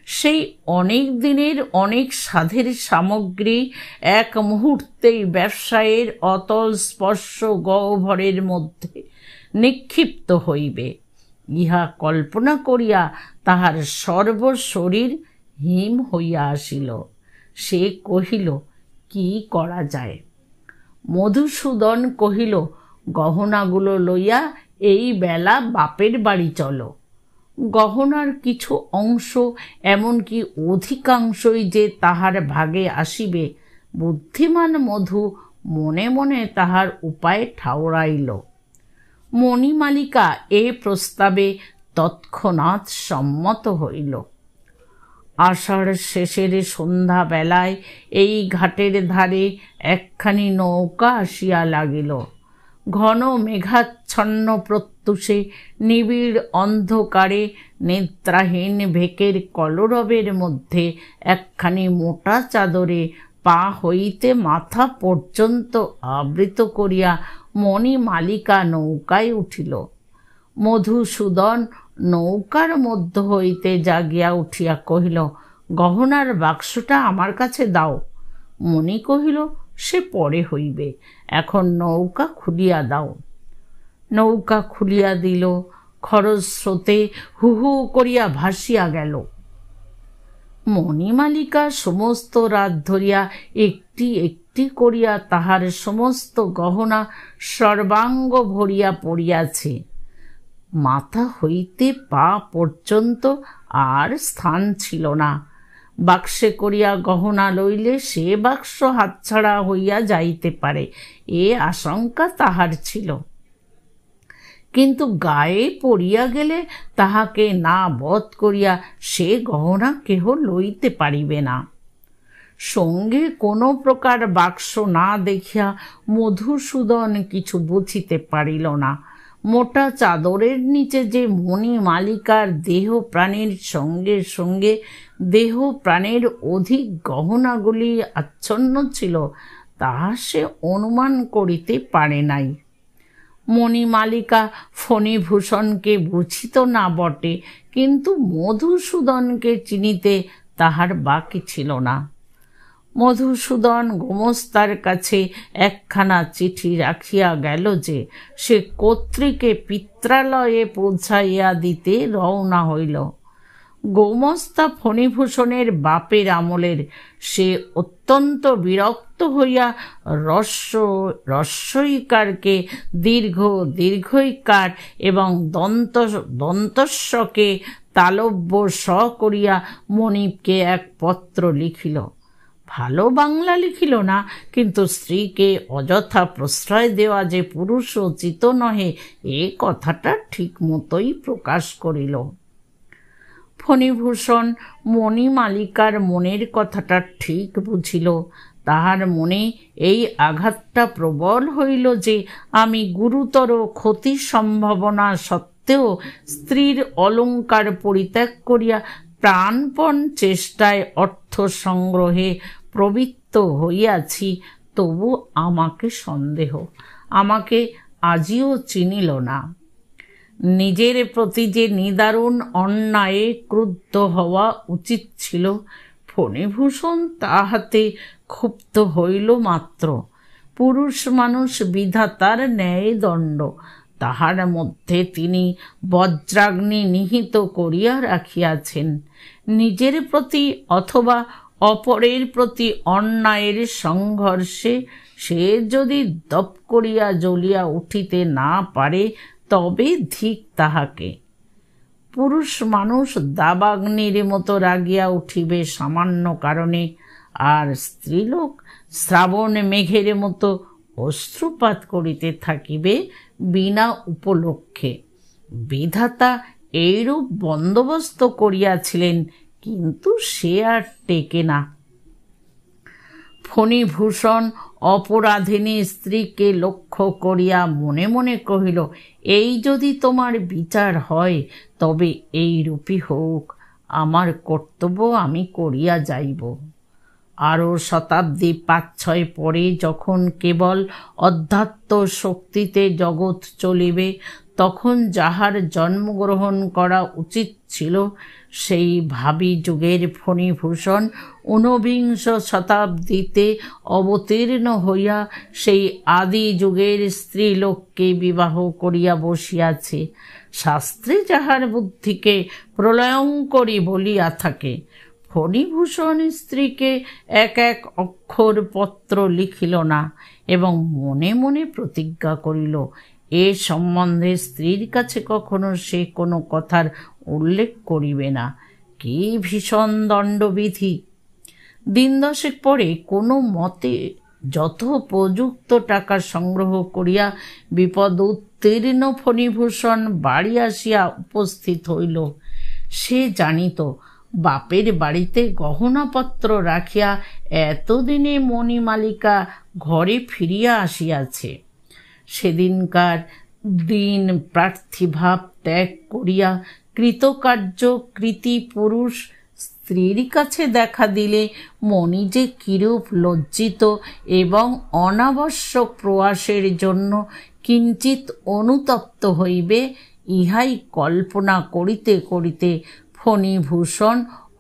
সেই অনেক দিনের অনেক সাধের সামগ্রী এক মুহূর্তেই ব্যবসায়ের অতল স্পর্শ গহ্বরের মধ্যে নিক্ষিপ্ত হইবে, ইহা কল্পনা করিয়া তাহার সর্বশরীর হিম হইয়া আসিল। সে কহিল, কি করা যায়? মধুসূদন কহিল, গহনাগুলো লইয়া এই বেলা বাপের বাড়ি চলো। গহনার কিছু অংশ, এমনকি অধিকাংশই যে তাহার ভাগে আসিবে, বুদ্ধিমান মধু মনে মনে তাহার উপায় ঠাউরাইল। মণিমালিকা এ প্রস্তাবে তৎক্ষণাৎ সম্মত হইল। আষাঢ় শেষের সন্ধ্যা বেলায় এই ঘাটের ধারে একখানি নৌকা আসিয়া লাগিল। ঘন মেঘাচ্ছন্ন প্রত্যুষে নিবিড় অন্ধকারে নিদ্রাহীন ভেকের কলরবের মধ্যে একখানি মোটা চাদরে পা হইতে মাথা পর্যন্ত আবৃত করিয়া মণিমালিকা নৌকায় উঠিল। মধুসূদন নৌকার মধ্য হইতে জাগিয়া উঠিয়া কহিল, গহনার বাক্সটা আমার কাছে দাও। মণি কহিল, সে পরে হইবে, এখন নৌকা খুলিয়া দাও। নৌকা খুলিয়া দিল। খরচ স্রোতে হু হু করিয়া ভাসিয়া গেল। মণিমালিকা সমস্ত রাত ধরিয়া একটি একটি করিয়া তাহার সমস্ত গহনা সর্বাঙ্গ ভরিয়া পড়িয়াছে। মাথা হইতে পা পর্যন্ত আর স্থান ছিল না। বাক্সে করিয়া গহনা লইলে সে বাক্স হাতছাড়া হইয়া যাইতে পারে, এ আশঙ্কা তাহার ছিল। কিন্তু গায়ে পড়িয়া গেলে তাহাকে না বধ করিয়া সে গহনা কেহ লইতে পারিবে না। সঙ্গে কোনো প্রকার বাক্স না দেখিয়া মধুসূদন কিছু বুঝিতে পারিল না। মোটা চাদরের নিচে যে মণিমালিকার দেহ প্রাণের সঙ্গে সঙ্গে দেহ প্রাণের অধিক গহনাগুলি আচ্ছন্ন ছিল, তাহা সে অনুমান করিতে পারে নাই। মণিমালিকা ফণিভূষণকে বুঝিত না বটে, কিন্তু মধুসূদনকে চিনিতে তাহার বাকি ছিল না। মধুসূদন গোমস্তার কাছে একখানা চিঠি রাখিয়া গেল যে সে কর্ত্রীকে পিত্রালয়ে পৌঁছাইয়া দিতে রওনা হইল। গোমস্তা ফণিভূষণের বাপের আমলের। সে অত্যন্ত বিরক্ত হইয়া রস্বইকারকে দীর্ঘইকার এবং দন্তস্বকে তালব্য স করিয়া মনিবকে এক পত্র লিখিল। ভালো বাংলা লিখিল না, কিন্তু স্ত্রীকে অযথা প্রশ্রয় দেওয়া যে পুরুষোচিত নহে এ কথাটা ঠিক মতোই প্রকাশ করিল। ফণিভূষণ মণিমালিকার মনের কথাটা ঠিক বুঝিল। তাহার মনে এই আঘাতটা প্রবল হইল যে আমি গুরুতর ক্ষতির সম্ভাবনা সত্ত্বেও স্ত্রীর অলঙ্কার পরিত্যাগ করিয়া প্রাণপণ চেষ্টায় অর্থ সংগ্রহে প্রবৃত্ত হইয়াছি, তবু আমাকে সন্দেহ, আমাকে আজিও চিনিল না। নিজের প্রতি যে নিদারুণ অন্যায়ে ক্রুদ্ধ হওয়া উচিত ছিল, ফণিভূষণ তাহাতে ক্ষুব্ধ হইল মাত্র। পুরুষ মানুষ বিধাতার ন্যায়দণ্ড, তাহার মধ্যে তিনি বজ্রাগ্নি নিহিত করিয়া রাখিয়াছেন। নিজের প্রতি অথবা অপরের প্রতি অন্যায়ের সংঘর্ষে সে যদি দপ করিয়া জ্বলিয়া উঠিতে না পারে, তবে ধিক তাহাকে। পুরুষ মানুষ দাবাগ্নির মতো রাগিয়া উঠিবে সামান্য কারণে, আর স্ত্রীলোক শ্রাবণ মেঘের মতো অশ্রুপাত করিতে থাকিবে বিনা উপলক্ষে। বিধাতা এইরূপ বন্দোবস্ত করিয়াছিলেন, কিন্তু সে আর টেকে না। ফণিভূষণ অপরাধিনী স্ত্রীকে লক্ষ্য করিয়া মনে মনে কহিল, এই যদি তোমার বিচার হয় তবে এইরূপই হোক, আমার কর্তব্য আমি করিয়া যাইব। আরও শতাব্দী ৫-৬ পরে যখন কেবল অধ্যাত্ম শক্তিতে জগৎ চলিবে, তখন যাহার জন্মগ্রহণ করা উচিত ছিল, সেই ভাবী যুগের ফণিভূষণ ঊনবিংশ শতাব্দীতে অবতীর্ণ হইয়া সেই আদি যুগের স্ত্রীলোককে বিবাহ করিয়া বসিয়াছে। শাস্ত্রে যাহার বুদ্ধিকে প্রলয়ঙ্করী বলিয়া থাকে। ফণিভূষণ স্ত্রীকে এক এক অক্ষর পত্র লিখিল না এবং মনে মনে প্রতিজ্ঞা করিল, এ সম্বন্ধে স্ত্রীর কাছে কখনো সে কোনো কথার উল্লেখ করিবে না। কি ভীষণ দণ্ডবিধি! দিন 10 পরে কোনো মতে যথোপযুক্ত টাকা সংগ্রহ করিয়া বিপদ উত্তীর্ণ ফণিভূষণ বাড়ি আসিয়া উপস্থিত হইল। সে জানিত বাপের বাড়িতে গহনাপত্র রাখিয়া এতদিনে মণিমালিকা ঘরে ফিরিয়া আসিয়াছে। সেদিনকার দিন প্রার্থীভাব ত্যাগ করিয়া কৃতকার্য কৃতি পুরুষ স্ত্রীর কাছে দেখা দিলে মণি যে কিরূপ লজ্জিত এবং অনাবশ্যক প্রয়াসের জন্য কিঞ্চিত অনুতপ্ত হইবে, ইহাই কল্পনা করিতে করিতে ফণিভূষণ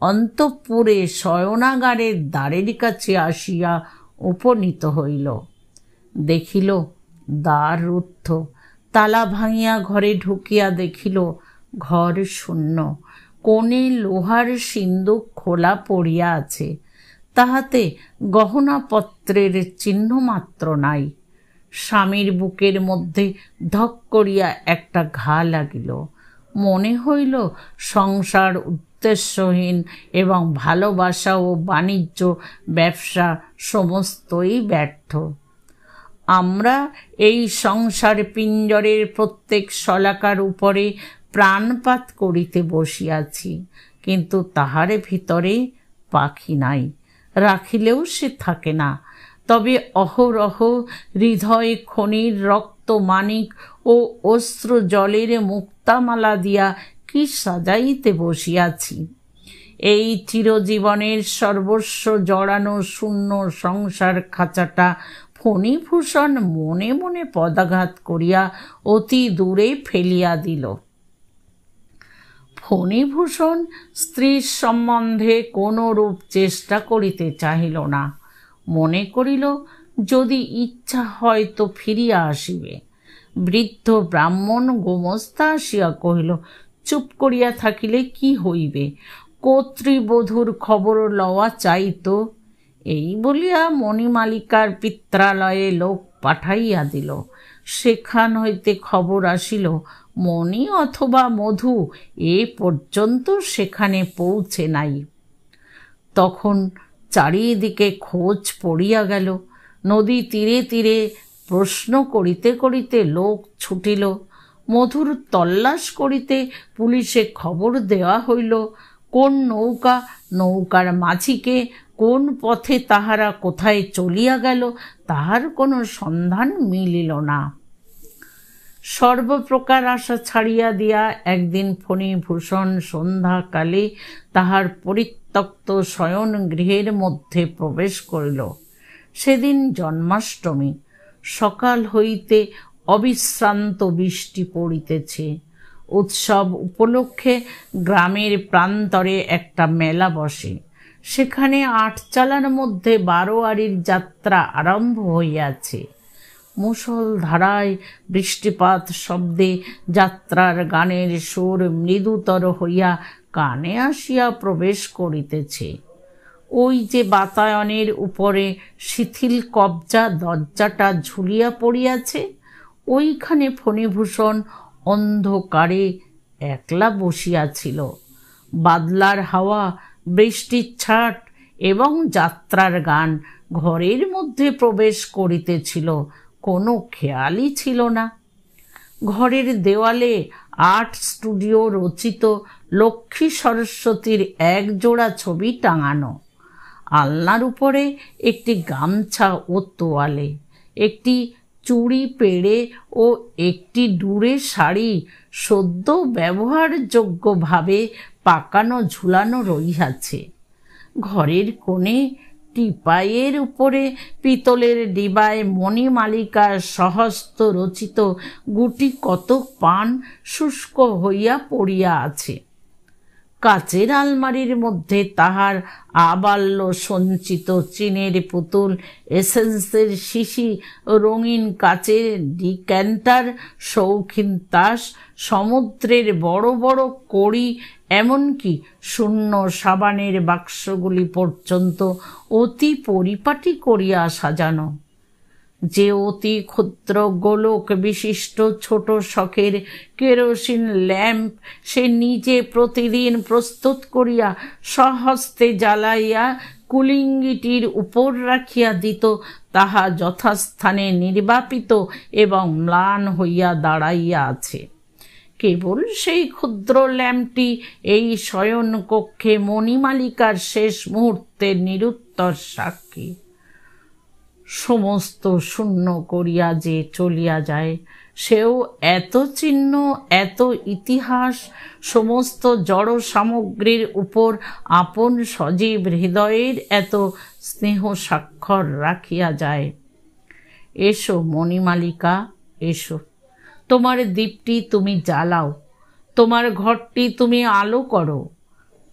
অন্তঃপুরে শয়নাগারের দ্বারের কাছে আসিয়া উপনীত হইল। দেখিল দ্বার রুদ্ধ। তালা ভাঙিয়া ঘরে ঢুকিয়া দেখিল ঘর শূন্য। কোণে লোহার সিন্দুক খোলা পড়িয়া আছে, তাহাতে গহনাপত্রের চিহ্ন মাত্র নাই। স্বামীর বুকের মধ্যে ধক করিয়া একটা ঘা লাগিল। মনে হইল সংসার উদ্দেশ্যহীন এবং ভালোবাসা ও বাণিজ্য ব্যবসা সমস্তই ব্যর্থ। আমরা এই সংসার পিঞ্জরের প্রত্যেক শলাকার উপরে প্রাণপাত করিতে বসিয়াছি, কিন্তু তাহার ভিতরে পাখি নাই, রাখিলেও সে থাকে না। তবে অহরহ হৃদয় খনির রক্ত মানিক ও অশ্রু জলের মুক্তামালা দিয়া কি সাজাইতে বসিয়াছি। এই চিরজীবনের সর্বস্ব জড়ানো শূন্য সংসার খাঁচাটা ফণিভূষণ মনে মনে পদাঘাত করিয়া অতি দূরে ফেলিয়া দিল। ফণিভূষণ স্ত্রীর সম্বন্ধে কোনরূপ চেষ্টা করিতে চাহিল না। মনে করিল যদি ইচ্ছা হয় তো ফিরিয়া আসিবে। বৃদ্ধ ব্রাহ্মণ গোমস্তা আসিয়া কহিল, চুপ করিয়া থাকিলে কি হইবে, কর্তৃবধূর খবর লওয়া চাইত। এই বলিয়া মণিমালিকার পিত্রালয়ে লোক পাঠাইয়া দিল। সেখান হইতে খবর আসিল মণি অথবা মধু এ পর্যন্ত সেখানে পৌঁছে নাই। তখন চারিদিকে খোঁজ পড়িয়া গেল। নদী তীরে তীরে প্রশ্ন করিতে করিতে লোক ছুটিল। মধুর তল্লাশ করিতে পুলিশে খবর দেওয়া হইল। কোন নৌকা, নৌকার মাঝিকে, কোন পথে তাহারা কোথায় চলিয়া গেল তাহার কোনো সন্ধান মিলিল না। সর্বপ্রকার আশা ছাড়িয়া দিয়া একদিন ফণিভূষণ সন্ধ্যাকালে তাহার পরিত্যক্ত শয়ন গৃহের মধ্যে প্রবেশ করিল। সেদিন জন্মাষ্টমী। সকাল হইতে অবিশ্রান্ত বৃষ্টি পড়িতেছে। উৎসব উপলক্ষে গ্রামের প্রান্তরে একটা মেলা বসে। সেখানে ৮ চালার মধ্যে ১২ যাত্রা আরম্ভ হইয়াছে। মুষলধারায় বৃষ্টিপাত শব্দে যাত্রার গানের সুর মৃদুতর হইয়া কানে আসিয়া প্রবেশ করিতেছে। ওই যে বাতায়নের উপরে শিথিল কবজা দরজাটা ঝুলিয়া পড়িয়াছে, ওইখানে ফণিভূষণ অন্ধকারে একলা বসিয়াছিল। বাদলার হাওয়া, বৃষ্টির ছাট এবং যাত্রার গান ঘরের মধ্যে প্রবেশ করিতেছিল, কোনো খেয়ালই ছিল না। ঘরের দেওয়ালে আর্ট স্টুডিও রচিত লক্ষ্মী সরস্বতীর একজোড়া ছবি টাঙানো। আলনার উপরে একটি গামছা ও তোয়ালে, একটি চুড়ি পেড়ে ও একটি ডুরে শাড়ি সদ্য ব্যবহারযোগ্যভাবে পাকানো ঝুলানো রহিয়াছে। ঘরের কোণে টিপাইয়ের উপরে পিতলের ডিবায় মণিমালিকার সহস্ত রচিত গুটি কতক পান শুষ্ক হইয়া পড়িয়া আছে। কাচের আলমারির মধ্যে তাহার আবাল্য সঞ্চিত চীনের পুতুল, এসেন্সের শিশি, রঙিন কাচের ডিক্যান্টার, শৌখিন তাস, সমুদ্রের বড় বড় কড়ি, এমনকি শূন্য সাবানের বাক্সগুলি পর্যন্ত অতি পরিপাটি করিয়া সাজানো। যে অতি ক্ষুদ্র গোলক বিশিষ্ট ছোট শখের কেরোসিন ল্যাম্প সে নিজে প্রতিদিন প্রস্তুত করিয়া স্বহস্তে জ্বালাইয়া কুলিঙ্গিটির উপর রাখিয়া দিত, তাহা যথাস্থানে নির্বাপিত এবং ম্লান হইয়া দাঁড়াইয়া আছে। কেবল সেই ক্ষুদ্র ল্যাম্পটি এই শয়ন কক্ষে মণিমালিকার শেষ মুহূর্তের নিরুত্তর সাক্ষী। সমস্ত শূন্য করিয়া যে চলিয়া যায়, সেও এত চিহ্ন, এত ইতিহাস, সমস্ত জড় সামগ্রীর উপর আপন সজীব হৃদয়ের এত স্নেহ স্বাক্ষর রাখিয়া যায়। এসো মণিমালিকা, এসো। তোমার দীপটি তুমি জ্বালাও, তোমার ঘরটি তুমি আলো করো।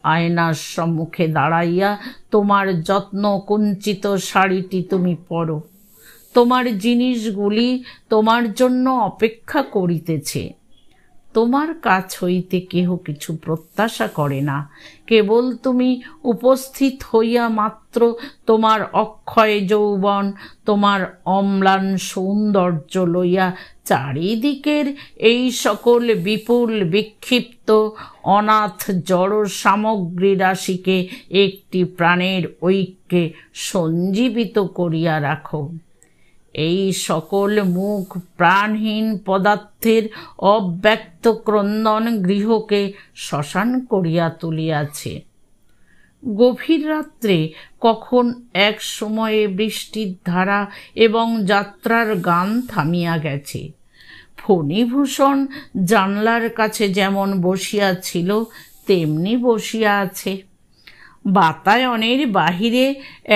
আয়নার সম্মুখে দাঁড়াইয়া তোমার যত্ন কুঞ্চিত শাড়িটি তুমি পরো। তোমার জিনিসগুলি তোমার জন্য অপেক্ষা করিতেছে। তোমার কাছ হইতে কেহ কিছু প্রত্যাশা করে না, কেবল তুমি উপস্থিত হইয়া মাত্র তোমার অক্ষয় যৌবন, তোমার অম্লান সৌন্দর্য লইয়া চারিদিকের এই সকল বিপুল বিক্ষিপ্ত অনাথ জড় সামগ্রী রাশিকে একটি প্রাণের ঐক্যে সঞ্জীবিত করিয়া রাখো। এই সকল মুখ প্রাণহীন পদার্থের অব্যক্ত ক্রন্দন গৃহকে শ্মশান করিয়া তুলিয়াছে। গভীর রাত্রে কখন এক সময়ে বৃষ্টির ধারা এবং যাত্রার গান থামিয়া গেছে। ফণিভূষণ জানলার কাছে যেমন বসিয়া ছিল তেমনি বসিয়া আছে। বাতায়নের বাহিরে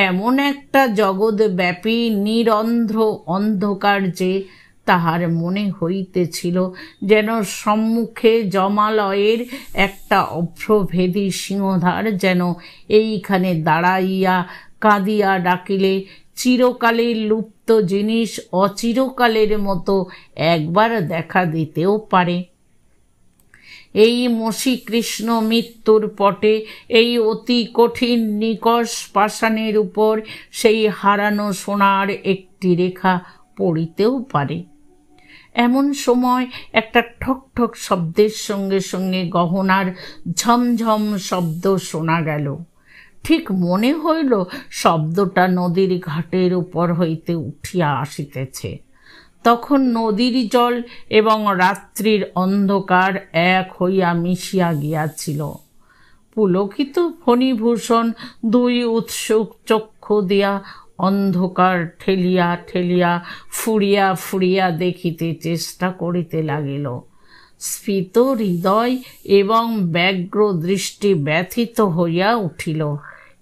এমন একটা জগৎব্যাপী নিরন্ধ্র অন্ধকার যে তাহার মনে হইতেছিল যেন সম্মুখে জমালয়ের একটা অভ্রভেদী সিংহধার যেন এইখানে দাঁড়াইয়া কাঁদিয়া ডাকিলে চিরকালের লুপ্ত জিনিস অচিরকালের মতো একবার দেখা দিতেও পারে। এই মসীকৃষ্ণ মৃত্যুর পটে এই অতি কঠিন নিকষ পাষাণের উপর সেই হারানো সোনার একটি রেখা পড়িতেও পারে। এমন সময় একটা ঠক ঠক শব্দের সঙ্গে সঙ্গে গহনার ঝমঝম শব্দ শোনা গেল। ঠিক মনে হইল শব্দটা নদীর ঘাটের উপর হইতে উঠিয়া আসিতেছে। তখন নদীর জল এবং রাত্রির অন্ধকার এক হইয়া মিশিয়া গিয়াছিল। পুলকিত ফণিভূষণ দুই উৎসুক চক্ষু দিয়া অন্ধকার ঠেলিয়া ঠেলিয়া ফুরিয়া ফুরিয়া দেখিতে চেষ্টা করিতে লাগিল। স্ফীত হৃদয় এবং ব্যগ্র দৃষ্টি ব্যথিত হইয়া উঠিল।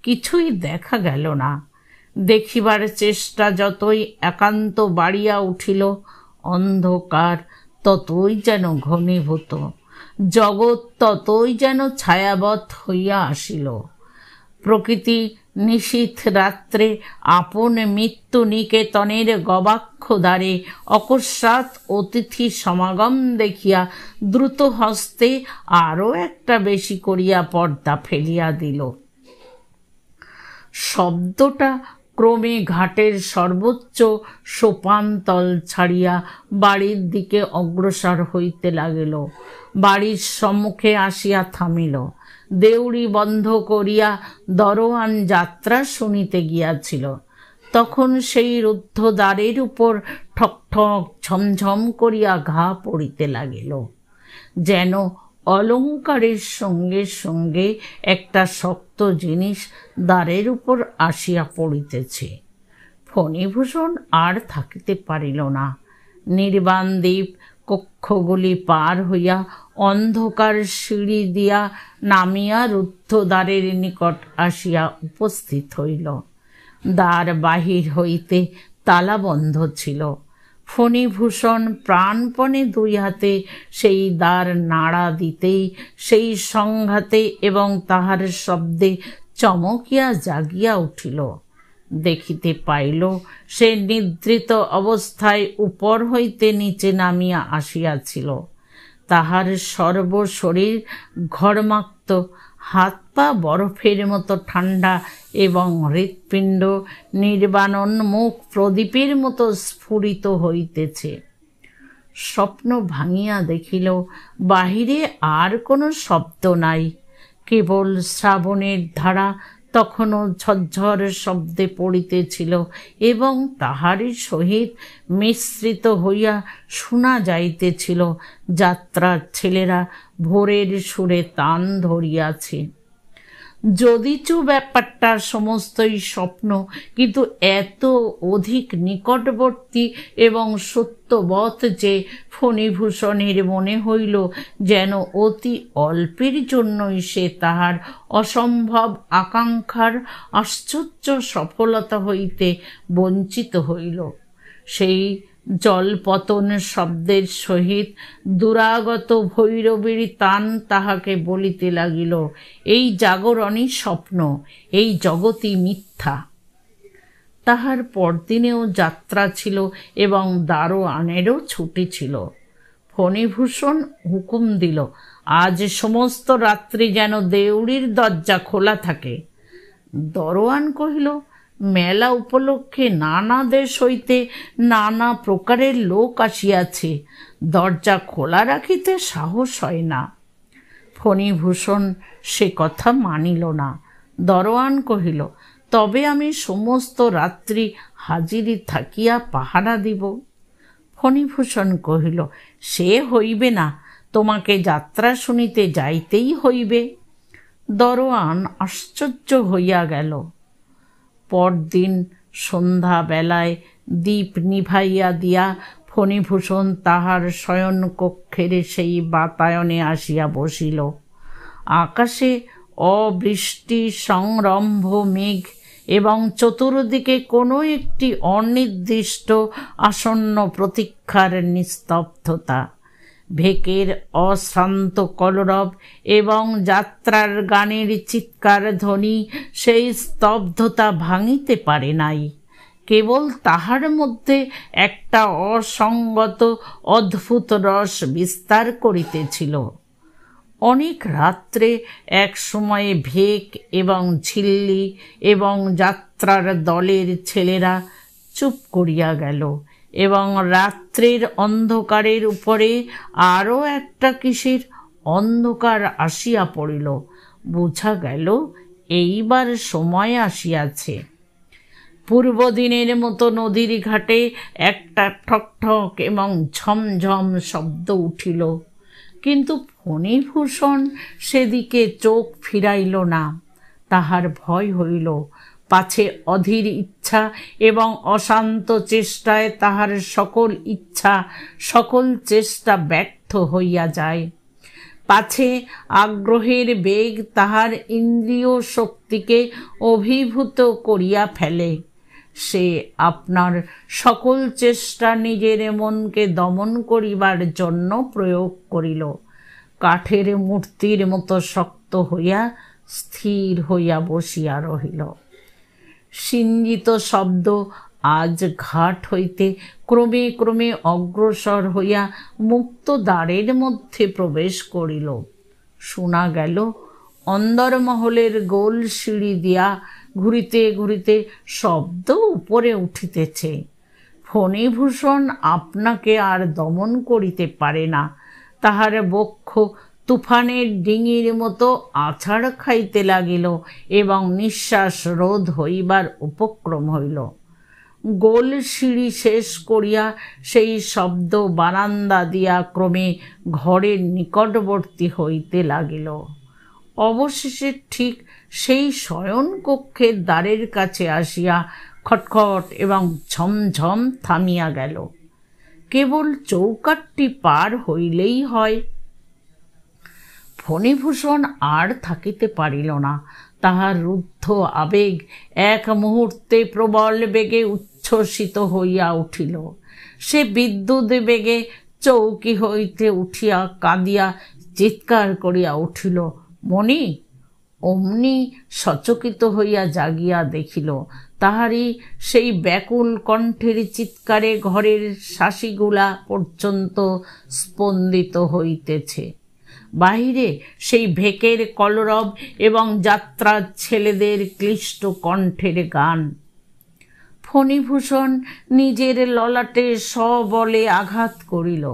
কিছুই দেখা গেল না। দেখিবার চেষ্টা যতই একান্ত বাড়িয়া উঠিল, অন্ধকার ততই যেন ঘনীভূত, জগৎ ততই যেন ছায়াবৎ হইয়া আসিল। প্রকৃতি নিশীথ রাত্রে আপন মৃত্যু নিকেতনের গবাক্ষ দ্বারে অকস্মাৎ অতিথি সমাগম দেখিয়া দ্রুত হস্তে আরও একটা বেশি করিয়া পর্দা ফেলিয়া দিল। শব্দটা ক্রমে ঘাটের সর্বোচ্চ সোপানতল ছাড়িয়া বাড়ির দিকে অগ্রসর হইতে লাগিল। বাড়ির সম্মুখে আসিয়া থামিল। দেউড়ি বন্ধ করিয়া দরোয়ান যাত্রা শুনিতে গিয়াছিল। তখন সেই রুদ্ধ দ্বারের উপর ঠক ঠক ঝমঝম করিয়া ঘা পড়িতে লাগিল, যেন অলঙ্কারের সঙ্গে সঙ্গে একটা শক্ত জিনিস দ্বারের উপর আসিয়া পড়িতেছে। ফণিভূষণ আর থাকিতে পারিল না। নির্বাণ দ্বীপ কক্ষগুলি পার হইয়া অন্ধকার সিঁড়ি দিয়া নামিয়া রুদ্ধ দ্বারের নিকট আসিয়া উপস্থিত হইল। দ্বার বাহির হইতে তালাবন্ধ ছিল। ফণিভূষণ প্রাণপণে দুই হাতে সেই দ্বার নাড়া দিতেই সেই সংঘাতে এবং তাহার শব্দে চমকিয়া জাগিয়া উঠিল। দেখিতে পাইল সে নিদ্রিত অবস্থায় উপর হইতে নিচে নামিয়া আসিয়াছিল। তাহার সর্বশরীর ঘর্মাক্ত, হাত পা বরফের মতো ঠান্ডা এবং হৃৎপিণ্ড নির্বাণোন্মুখ প্রদীপের মতো স্ফুরিত হইতেছে। স্বপ্ন ভাঙিয়া দেখিল বাহিরে আর কোনো শব্দ নাই, কেবল শ্রাবণের ধারা তখনও ঝরঝর শব্দে পড়িতেছিল এবং তাহারই সহিত মিশ্রিত হইয়া শোনা যাইতেছিল যাত্রার ছেলেরা ভোরের সুরে তান ধরিয়াছে। যদিচ ব্যাপারটা সমস্তই স্বপ্ন, কিন্তু এত অধিক নিকটবর্তী এবং সত্যবৎ যে ফণিভূষণের মনে হইল যেন অতি অল্পের জন্যই সে তাহার অসম্ভব আকাঙ্ক্ষার আশ্চর্য সফলতা হইতে বঞ্চিত হইল। সেই জলপতন শব্দের সহিত দুরাগত ভৈরবীর তান তাহাকে বলিতে লাগিল, এই জাগরণই স্বপ্ন, এই জগৎই মিথ্যা। তাহার পরদিনেও যাত্রা ছিল এবং দারোয়ানেরও ছুটি ছিল। ফণিভূষণ হুকুম দিল, আজ সমস্ত রাত্রি যেন দেউড়ির দরজা খোলা থাকে। দরোয়ান কহিল, মেলা উপলক্ষে নানা দেশ হইতে নানা প্রকারের লোক আসিয়াছে, দরজা খোলা রাখিতে সাহস হয় না। ফণিভূষণ সে কথা মানিল না। দরোয়ান কহিল, তবে আমি সমস্ত রাত্রি হাজিরি থাকিয়া পাহারা দিব। ফণিভূষণ কহিল, সে হইবে না, তোমাকে যাত্রা শুনিতে যাইতেই হইবে। দরোয়ান আশ্চর্য হইয়া গেল। পরদিন সন্ধ্যাবেলায় দীপ নিভাইয়া দিয়া ফণিভূষণ তাহার শয়ন কক্ষের সেই বাতায়নে আসিয়া বসিল। আকাশে অবৃষ্টি সংরম্ভ মেঘ এবং চতুর্দিকে কোনো একটি অনির্দিষ্ট আসন্ন প্রতীক্ষার নিস্তব্ধতা। ভেকের অশ্রান্ত কলরব এবং যাত্রার গানের চিৎকার ধ্বনি সেই স্তব্ধতা ভাঙিতে পারে নাই। কেবল তাহার মধ্যে একটা অসঙ্গত অদ্ভুত রস বিস্তার করিতেছিল। অনেক রাত্রে এক সময়ে ভেক এবং ঝিল্লি এবং যাত্রার দলের ছেলেরা চুপ করিয়া গেল এবং রাত্রের অন্ধকারের উপরে আরও একটা কিসের অন্ধকার আসিয়া পড়িল। বোঝা গেল এইবার সময় আসিয়াছে। পূর্বদিনের মতো নদীর ঘাটে একটা ঠকঠক এবং ঝমঝম শব্দ উঠিল, কিন্তু ফণিভূষণ সেদিকে চোখ ফিরাইল না। তাহার ভয় হইল, পাছে অধীর ইচ্ছা এবং অশান্ত চেষ্টায় তাহার সকল ইচ্ছা সকল চেষ্টা ব্যর্থ হইয়া যায়। পাছে আগ্রহের বেগ তাহার ইন্দ্রিয় শক্তিকে অভিভূত করিয়া ফেলে। সে আপনার সকল চেষ্টা নিজের মনকে দমন করিবার জন্য প্রয়োগ করিল। কাঠের মূর্তির মতো শক্ত হইয়া স্থির হইয়া বসিয়া রহিল। সিঞ্জিত শব্দ আজ ঘাট হইতে ক্রমে ক্রমে অগ্রসর হইয়া মুক্ত দ্বারের মধ্যে প্রবেশ করিল। শোনা গেল অন্দরমহলের গোল সিঁড়ি দিয়া ঘুরিতে ঘুরিতে শব্দ উপরে উঠিতেছে। ফণিভূষণ আপনাকে আর দমন করিতে পারে না। তাহার বক্ষ তুফানের ডিঙির মতো আছাড় খাইতে লাগিল এবং নিঃশ্বাস রোধ হইবার উপক্রম হইল। গোল সিঁড়ি শেষ করিয়া সেই শব্দ বারান্দা দিয়া ক্রমে ঘরের নিকটবর্তী হইতে লাগিল। অবশেষে ঠিক সেই শয়নকক্ষের দ্বারের কাছে আসিয়া খটখট এবং ঝমঝম থামিয়া গেল। কেবল চৌকাঠটি পার হইলেই হয়। ফণিভূষণ আর থাকিতে পারিল না। তাহার রুদ্ধ আবেগ এক মুহূর্তে প্রবল বেগে উচ্ছ্বসিত হইয়া উঠিল। সে বিদ্যুৎ বেগে চৌকি হইতে উঠিয়া কাঁদিয়া চিৎকার করিয়া উঠিল, মণি! অমনি সচকিত হইয়া জাগিয়া দেখিল তাহারই সেই ব্যাকুল কণ্ঠের চিৎকারে ঘরের শাসিগুলা পর্যন্ত স্পন্দিত হইতেছে। বাহিরে সেই ভেকের কলরব এবং যাত্রার ছেলেদের ক্লিষ্ট কণ্ঠের গান। ফণিভূষণ নিজের ললাটে সবলে আঘাত করিল।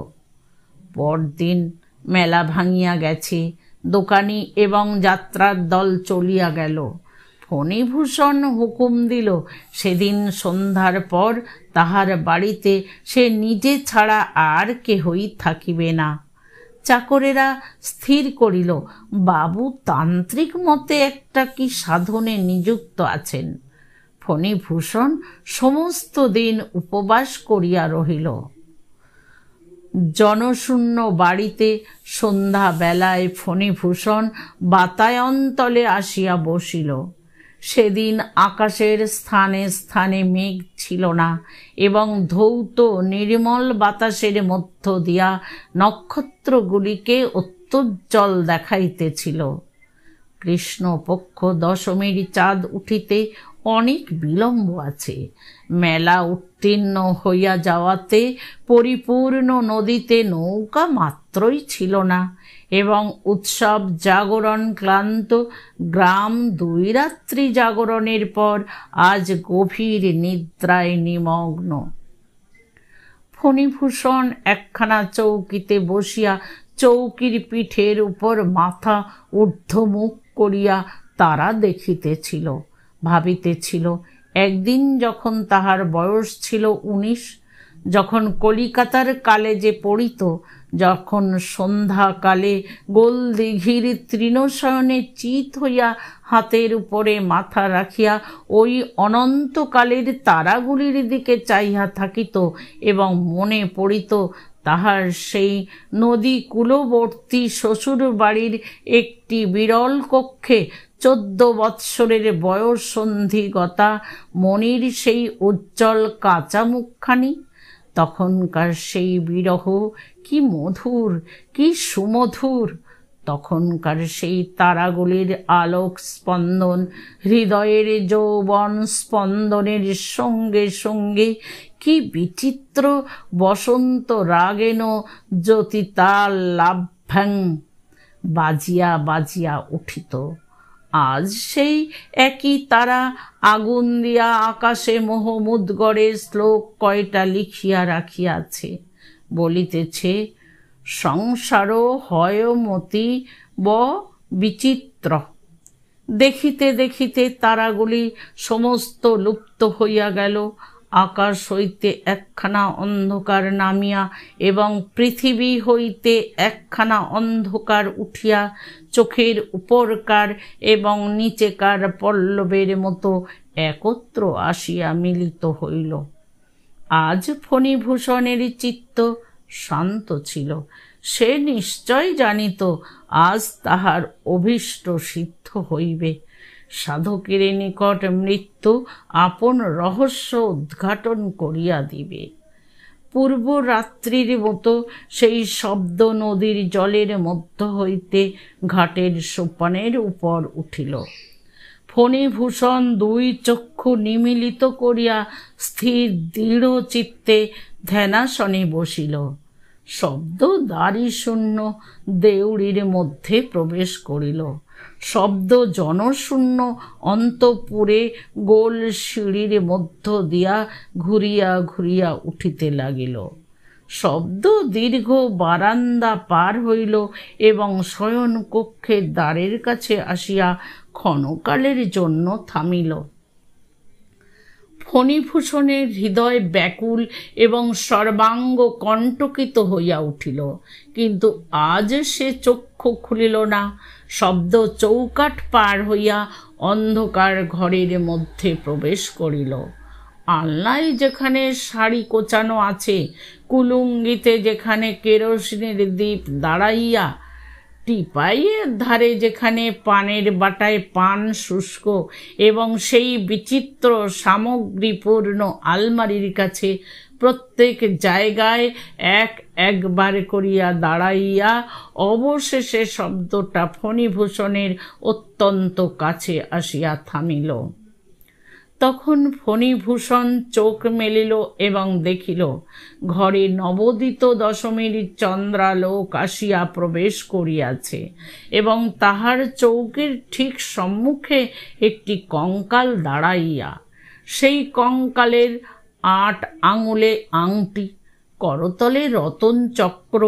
পরদিন মেলা ভাঙিয়া গেছে, দোকানি এবং যাত্রার দল চলিয়া গেল। ফণিভূষণ হুকুম দিল, সেদিন সন্ধ্যার পর তাহার বাড়িতে সে নিজে ছাড়া আর কেহই থাকিবে না। চাকরেরা স্থির করিল, বাবু তান্ত্রিক মতে একটা কি সাধনে নিযুক্ত আছেন। ফণিভূষণ সমস্ত দিন উপবাস করিয়া রহিল। জনশূন্য বাড়িতে সন্ধ্যাবেলায় ফণিভূষণ বাতায়নতলে আসিয়া বসিল। সেদিন আকাশের স্থানে স্থানে মেঘ ছিল না এবং ধৌত নির্মল বাতাসের মধ্য দিয়া নক্ষত্রগুলিকে অত্যুজ্জ্বল দেখাইতেছিল। কৃষ্ণপক্ষ দশমীর চাঁদ উঠিতে অনেক বিলম্ব আছে। মেলা উত্তীর্ণ হইয়া যাওয়াতে পরিপূর্ণ নদীতে নৌকা মাত্রই ছিল না এবং উৎসব জাগরণ ক্লান্ত গ্রাম 2 রাত্রি জাগরণের পর আজ গভীর নিদ্রায় নিমগ্ন। ফণিভূষণ একখানা চৌকিতে বসিয়া চৌকির পিঠের উপর মাথা ঊর্ধ্বমুখ করিয়া তারা দেখিতেছিল। ভাবিতেছিল। একদিন যখন তাহার বয়স ছিল 19, যখন কলিকাতার কালেজে পড়িত, যখন সন্ধ্যাকালে গোলদিঘির তৃণশয়নে চিত হইয়া হাতের উপরে মাথা রাখিয়া ওই অনন্তকালের তারাগুলির দিকে চাহিয়া থাকিত এবং মনে পড়িত তাহার সেই নদী কূলবর্তী শ্বশুর বাড়ির একটি বিরল কক্ষে 14 বৎসরের বয়স সন্ধিগতা মণির সেই উজ্জ্বল কাঁচা মুখখানি, তখনকার সেই বিরহ কি মধুর, কি সুমধুর! তখনকার সেই তারাগুলির আলোক স্পন্দন হৃদয়ের যৌবন স্পন্দনের সঙ্গে সঙ্গে কি বিচিত্র বসন্ত রাগেন জ্যোতিতাল লাভ্যাং বাজিয়া বাজিয়া উঠিত। আজ সেই একই তারা আগুন দিয়া আকাশে মোহমুদ্গরে শ্লোক কয়টা লিখিয়া রাখিয়াছে, বলিতেছে, সংসার হয় মতি ব বিচিত্র। দেখিতে দেখিতে তারাগুলি সমস্ত লুপ্ত হইয়া গেল। আকাশ হইতে একখানা অন্ধকার নামিয়া এবং পৃথিবী হইতে একখানা অন্ধকার উঠিয়া চোখের উপরকার এবং নিচেকার পল্লবের মতো একত্র আসিয়া মিলিত হইল। আজ ফণিভূষণের চিত্ত শান্ত ছিল। সে নিশ্চয় জানিত আজ তাহার অভীষ্ট সিদ্ধ হইবে। সাধকের নিকট মৃত্যু আপন রহস্য উদ্ঘাটন করিয়া দিবে। পূর্ব রাত্রির মতো সেই শব্দ নদীর জলের মধ্য হইতে ঘাটের সোপানের উপর উঠিল। ফণিভূষণ 2 চক্ষু নিমীলিত করিয়া স্থির দৃঢ় চিত্তে ধ্যানাসনে বসিল। শব্দ দ্বারি শূন্য দেউড়ির মধ্যে প্রবেশ করিল। শব্দ জনশূন্য অন্তঃপুরে গোল সিঁড়ির মধ্য দিয়া ঘুরিয়া ঘুরিয়া উঠিতে লাগিল। শব্দ দীর্ঘ বারান্দা পার হইল এবং শয়ন কক্ষের দ্বারের কাছে আসিয়া ক্ষণকালের জন্য থামিল। ফণিভূষণের হৃদয় ব্যাকুল এবং সর্বাঙ্গ কণ্টকিত হইয়া উঠিল, কিন্তু আজ সে চক্ষু খুলিল না। শব্দ চৌকাঠ পার হইয়া অন্ধকার ঘরের মধ্যে প্রবেশ করিল। আলনায় যেখানে শাড়ি কোচানো আছে, কুলুঙ্গিতে যেখানে কেরোসিনের দ্বীপ দাঁড়াইয়া, টিপাইয়ের ধারে যেখানে পানের বাটায় পান শুষ্ক এবং সেই বিচিত্র সামগ্রীপূর্ণ আলমারির কাছে প্রত্যেক জায়গায় একবার করিয়া দাঁড়াইয়া অবশেষে শব্দটা ফণিভূষণের অত্যন্ত কাছে আসিয়া থামিল। তখন ফণিভূষণ চোখ মেলিল এবং দেখিল ঘরে নবোদিত দশমীর চন্দ্রালোক আসিয়া প্রবেশ করিয়াছে এবং তাহার চৌকির ঠিক সম্মুখে একটি কঙ্কাল দাঁড়াইয়া। সেই কঙ্কালের 8 আঙুলে আংটি, করতলে রতন চক্র,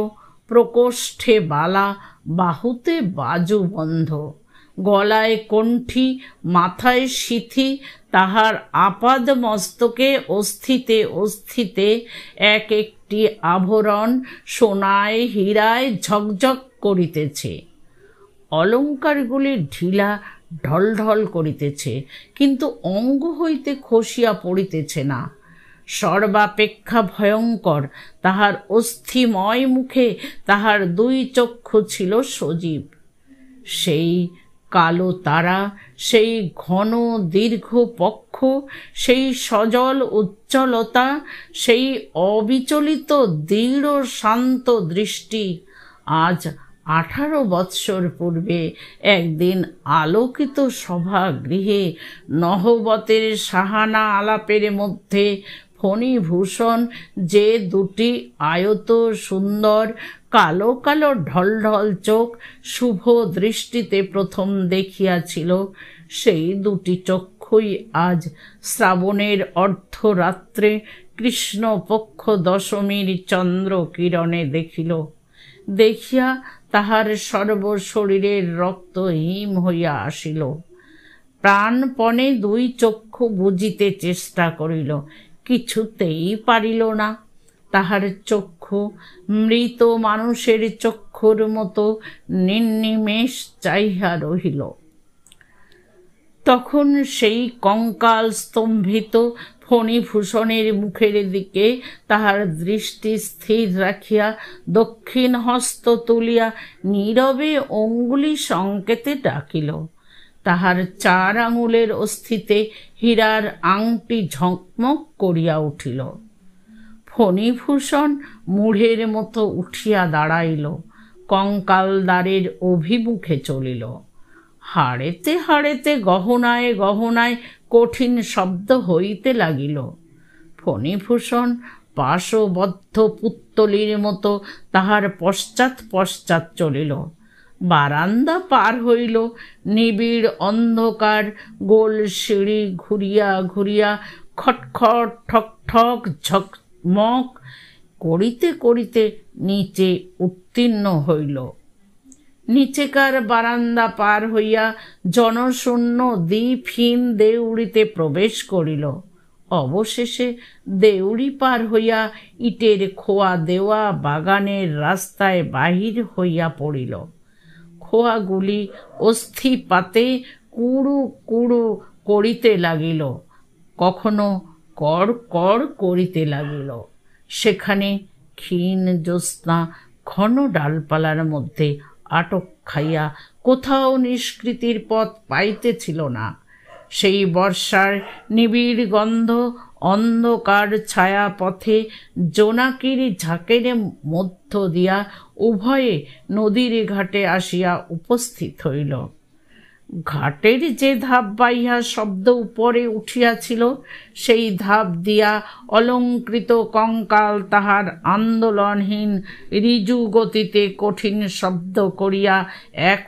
প্রকোষ্ঠে বালা, বাহুতে বাজুবন্ধ, গলায় কণ্ঠী, মাথায় সিথি, তাহার আপাদ মস্তকে অস্থিতে অস্থিতে এক একটি আভরণ সোনায় হীরায় ঝকঝক করিতেছে। অলঙ্কারগুলি ঢিলা ঢলঢল করিতেছে, কিন্তু অঙ্গ হইতে খসিয়া পড়িতেছে না। সর্বাপেক্ষা ভয়ঙ্কর তাহার অস্থিময় মুখে তাহার 2 চক্ষু ছিল সজীব। সেই কালো তারা, সেই ঘন দীর্ঘ পক্ষ, সেই সজল উজ্জ্বলতা, সেই অবিচলিত দৃঢ় শান্ত দৃষ্টি আজ 18 বৎসর পূর্বে একদিন আলোকিত সভাগৃহে নহবতের সাহানা আলাপের মধ্যে ফণিভূষণ যে 2টি আয়ত সুন্দর কালো কালো ঢলঢল চোখ শুভ দৃষ্টিতে প্রথম দেখিয়াছিল, সেই 2টি চক্ষুই আজ শ্রাবণের অর্ধরাত্রে কৃষ্ণপক্ষ দশমীর চন্দ্র কিরণে দেখিল। দেখিয়া তাহার সর্বশরীরের রক্ত হিম হইয়া আসিল। প্রাণপণে দুই চক্ষু বুজিতে চেষ্টা করিল, কিছুতেই পারিল না। তাহার চক্ষু মৃত মানুষের চক্ষুর মতো নির্নিমেষ চাহিয়া রহিল। তখন সেই কঙ্কাল স্তম্ভিত ফণিভূষণের মুখের দিকে তাহার দৃষ্টি স্থির রাখিয়া দক্ষিণ হস্ত তুলিয়া নীরবে অঙ্গুলি সংকেতে ডাকিল। তাহার 4 আঙুলের অস্থিতে হীরার আংটি ঝকমক করিয়া উঠিল। ফণিভূষণ মূঢ়ের মতো উঠিয়া দাঁড়াইল, কঙ্কাল দ্বারের অভিমুখে চলিল। হাড়েতে হাড়েতে গহনায় গহনায় কঠিন শব্দ হইতে লাগিল। ফণিভূষণ পাশবদ্ধ পুত্তলির মতো তাহার পশ্চাৎ পশ্চাৎ চলিল। বারান্দা পার হইল। নিবিড় অন্ধকার গোল সিঁড়ি ঘুরিয়া ঘুরিয়া খটখট ঠক ঠক ঝকমক করিতে করিতে নিচে উত্তীর্ণ হইল। নিচেকার বারান্দা পার হইয়া জনশূন্য দ্বীপহীন দেউড়িতে প্রবেশ করিল। অবশেষে দেউড়ি পার হইয়া ইটের খোয়া দেওয়া বাগানের রাস্তায় বাহির হইয়া পড়িল। খোয়াগুলি অস্থিপাতে কুড়ু কুড়ু করিতে লাগিল, কখনো কড় কড় করিতে লাগিল। সেখানে ক্ষীণ জ্যোৎস্না ঘন ডালপালার মধ্যে আটক খাইয়া কোথাও নিষ্কৃতির পথ পাইতেছিল না। সেই বর্ষার নিবিড় গন্ধ অন্ধকার ছায়া পথে জোনাকির ঝাঁকের মধ্য দিয়া উভয়ে নদীর ঘাটে আসিয়া উপস্থিত হইল। ঘাটের যে ধাপ বাইয়া শব্দ উপরে উঠিয়াছিল, সেই ধাপ দিয়া অলঙ্কৃত কঙ্কাল তাহার আন্দোলনহীন ঋজু গতিতে কঠিন শব্দ করিয়া এক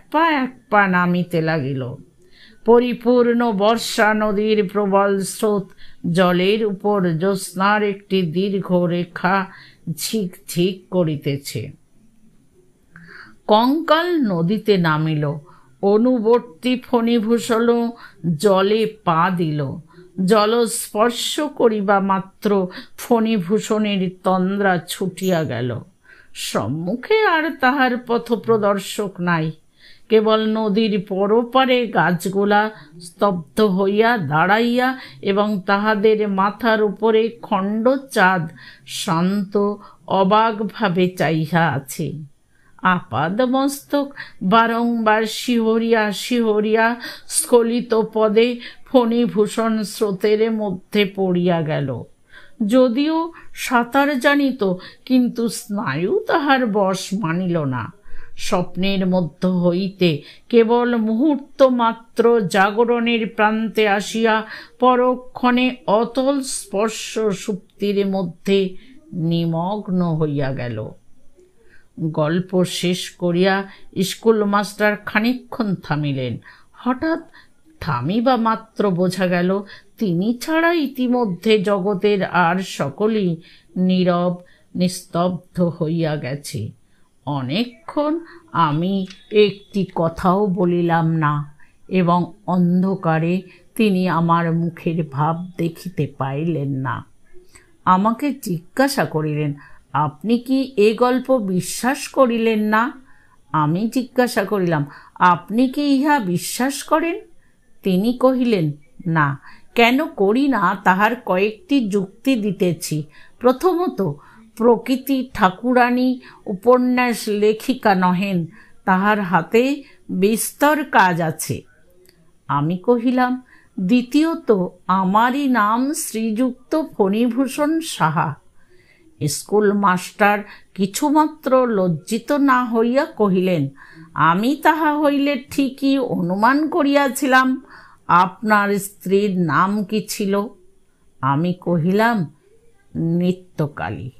পা নামিতে লাগিল। পরিপূর্ণ বর্ষা নদীর প্রবল স্রোত জলের উপর জ্যোৎস্নার একটি দীর্ঘ রেখা ঝিক ঝিক করিতেছে। কঙ্কাল নদীতে নামিল। অনুবর্তী ফণিভূষণ জলে পা দিল। জলস্পর্শ করিবা মাত্র ফণিভূষণের তন্দ্রা ছুটিয়া গেল। সম্মুখে আর তাহার পথপ্রদর্শক নাই। কেবল নদীর পরপারে গাছগুলা স্তব্ধ হইয়া দাঁড়াইয়া এবং তাহাদের মাথার উপরে খণ্ড চাঁদ শান্ত অবাকভাবে চাইয়া আছে। আপাদ মস্তক বারংবার শিহরিয়া শিহরিয়া স্খলিত পদে ফণিভূষণ স্রোতের মধ্যে পড়িয়া গেল। যদিও সাঁতার জানিত, কিন্তু স্নায়ু তাহার বশ মানিল না। স্বপ্নের মধ্য হইতে কেবল মুহূর্ত মাত্র জাগরণের প্রান্তে আসিয়া পরক্ষণে অতল স্পর্শ সুপ্তির মধ্যে নিমগ্ন হইয়া গেল। গল্প শেষ করিয়া স্কুল মাস্টার খানিকক্ষণ থামিলেন। হঠাৎ থামিবা মাত্র বোঝা গেল তিনি ছাড়া ইতিমধ্যে জগতের আর সকলেই নীরব নিস্তব্ধ হইয়া গেছে। অনেকক্ষণ আমি একটি কথাও বলিলাম না এবং অন্ধকারে তিনি আমার মুখের ভাব দেখিতে পাইলেন না। আমাকে জিজ্ঞাসা করিলেন, আপনি কি এ গল্প বিশ্বাস করিলেন না? আমি জিজ্ঞাসা করিলাম, আপনি কি ইহা বিশ্বাস করেন? তিনি কহিলেন, না। কেন করি না তাহার কয়েকটি যুক্তি দিতেছি। প্রথমত, প্রকৃতি ঠাকুরানী উপন্যাস লেখিকা নহেন, তাহার হাতে বিস্তর কাজ আছে। আমি কহিলাম, দ্বিতীয়ত, আমারই নাম শ্রীযুক্ত ফণিভূষণ সাহা। স্কুল মাস্টার কিছুমাত্র লজ্জিত না হইয়া কহিলেন, আমি তাহা হইলে ঠিকই অনুমান করিয়াছিলাম। আপনার স্ত্রীর নাম কি ছিল? আমি কহিলাম, নিত্যকালী।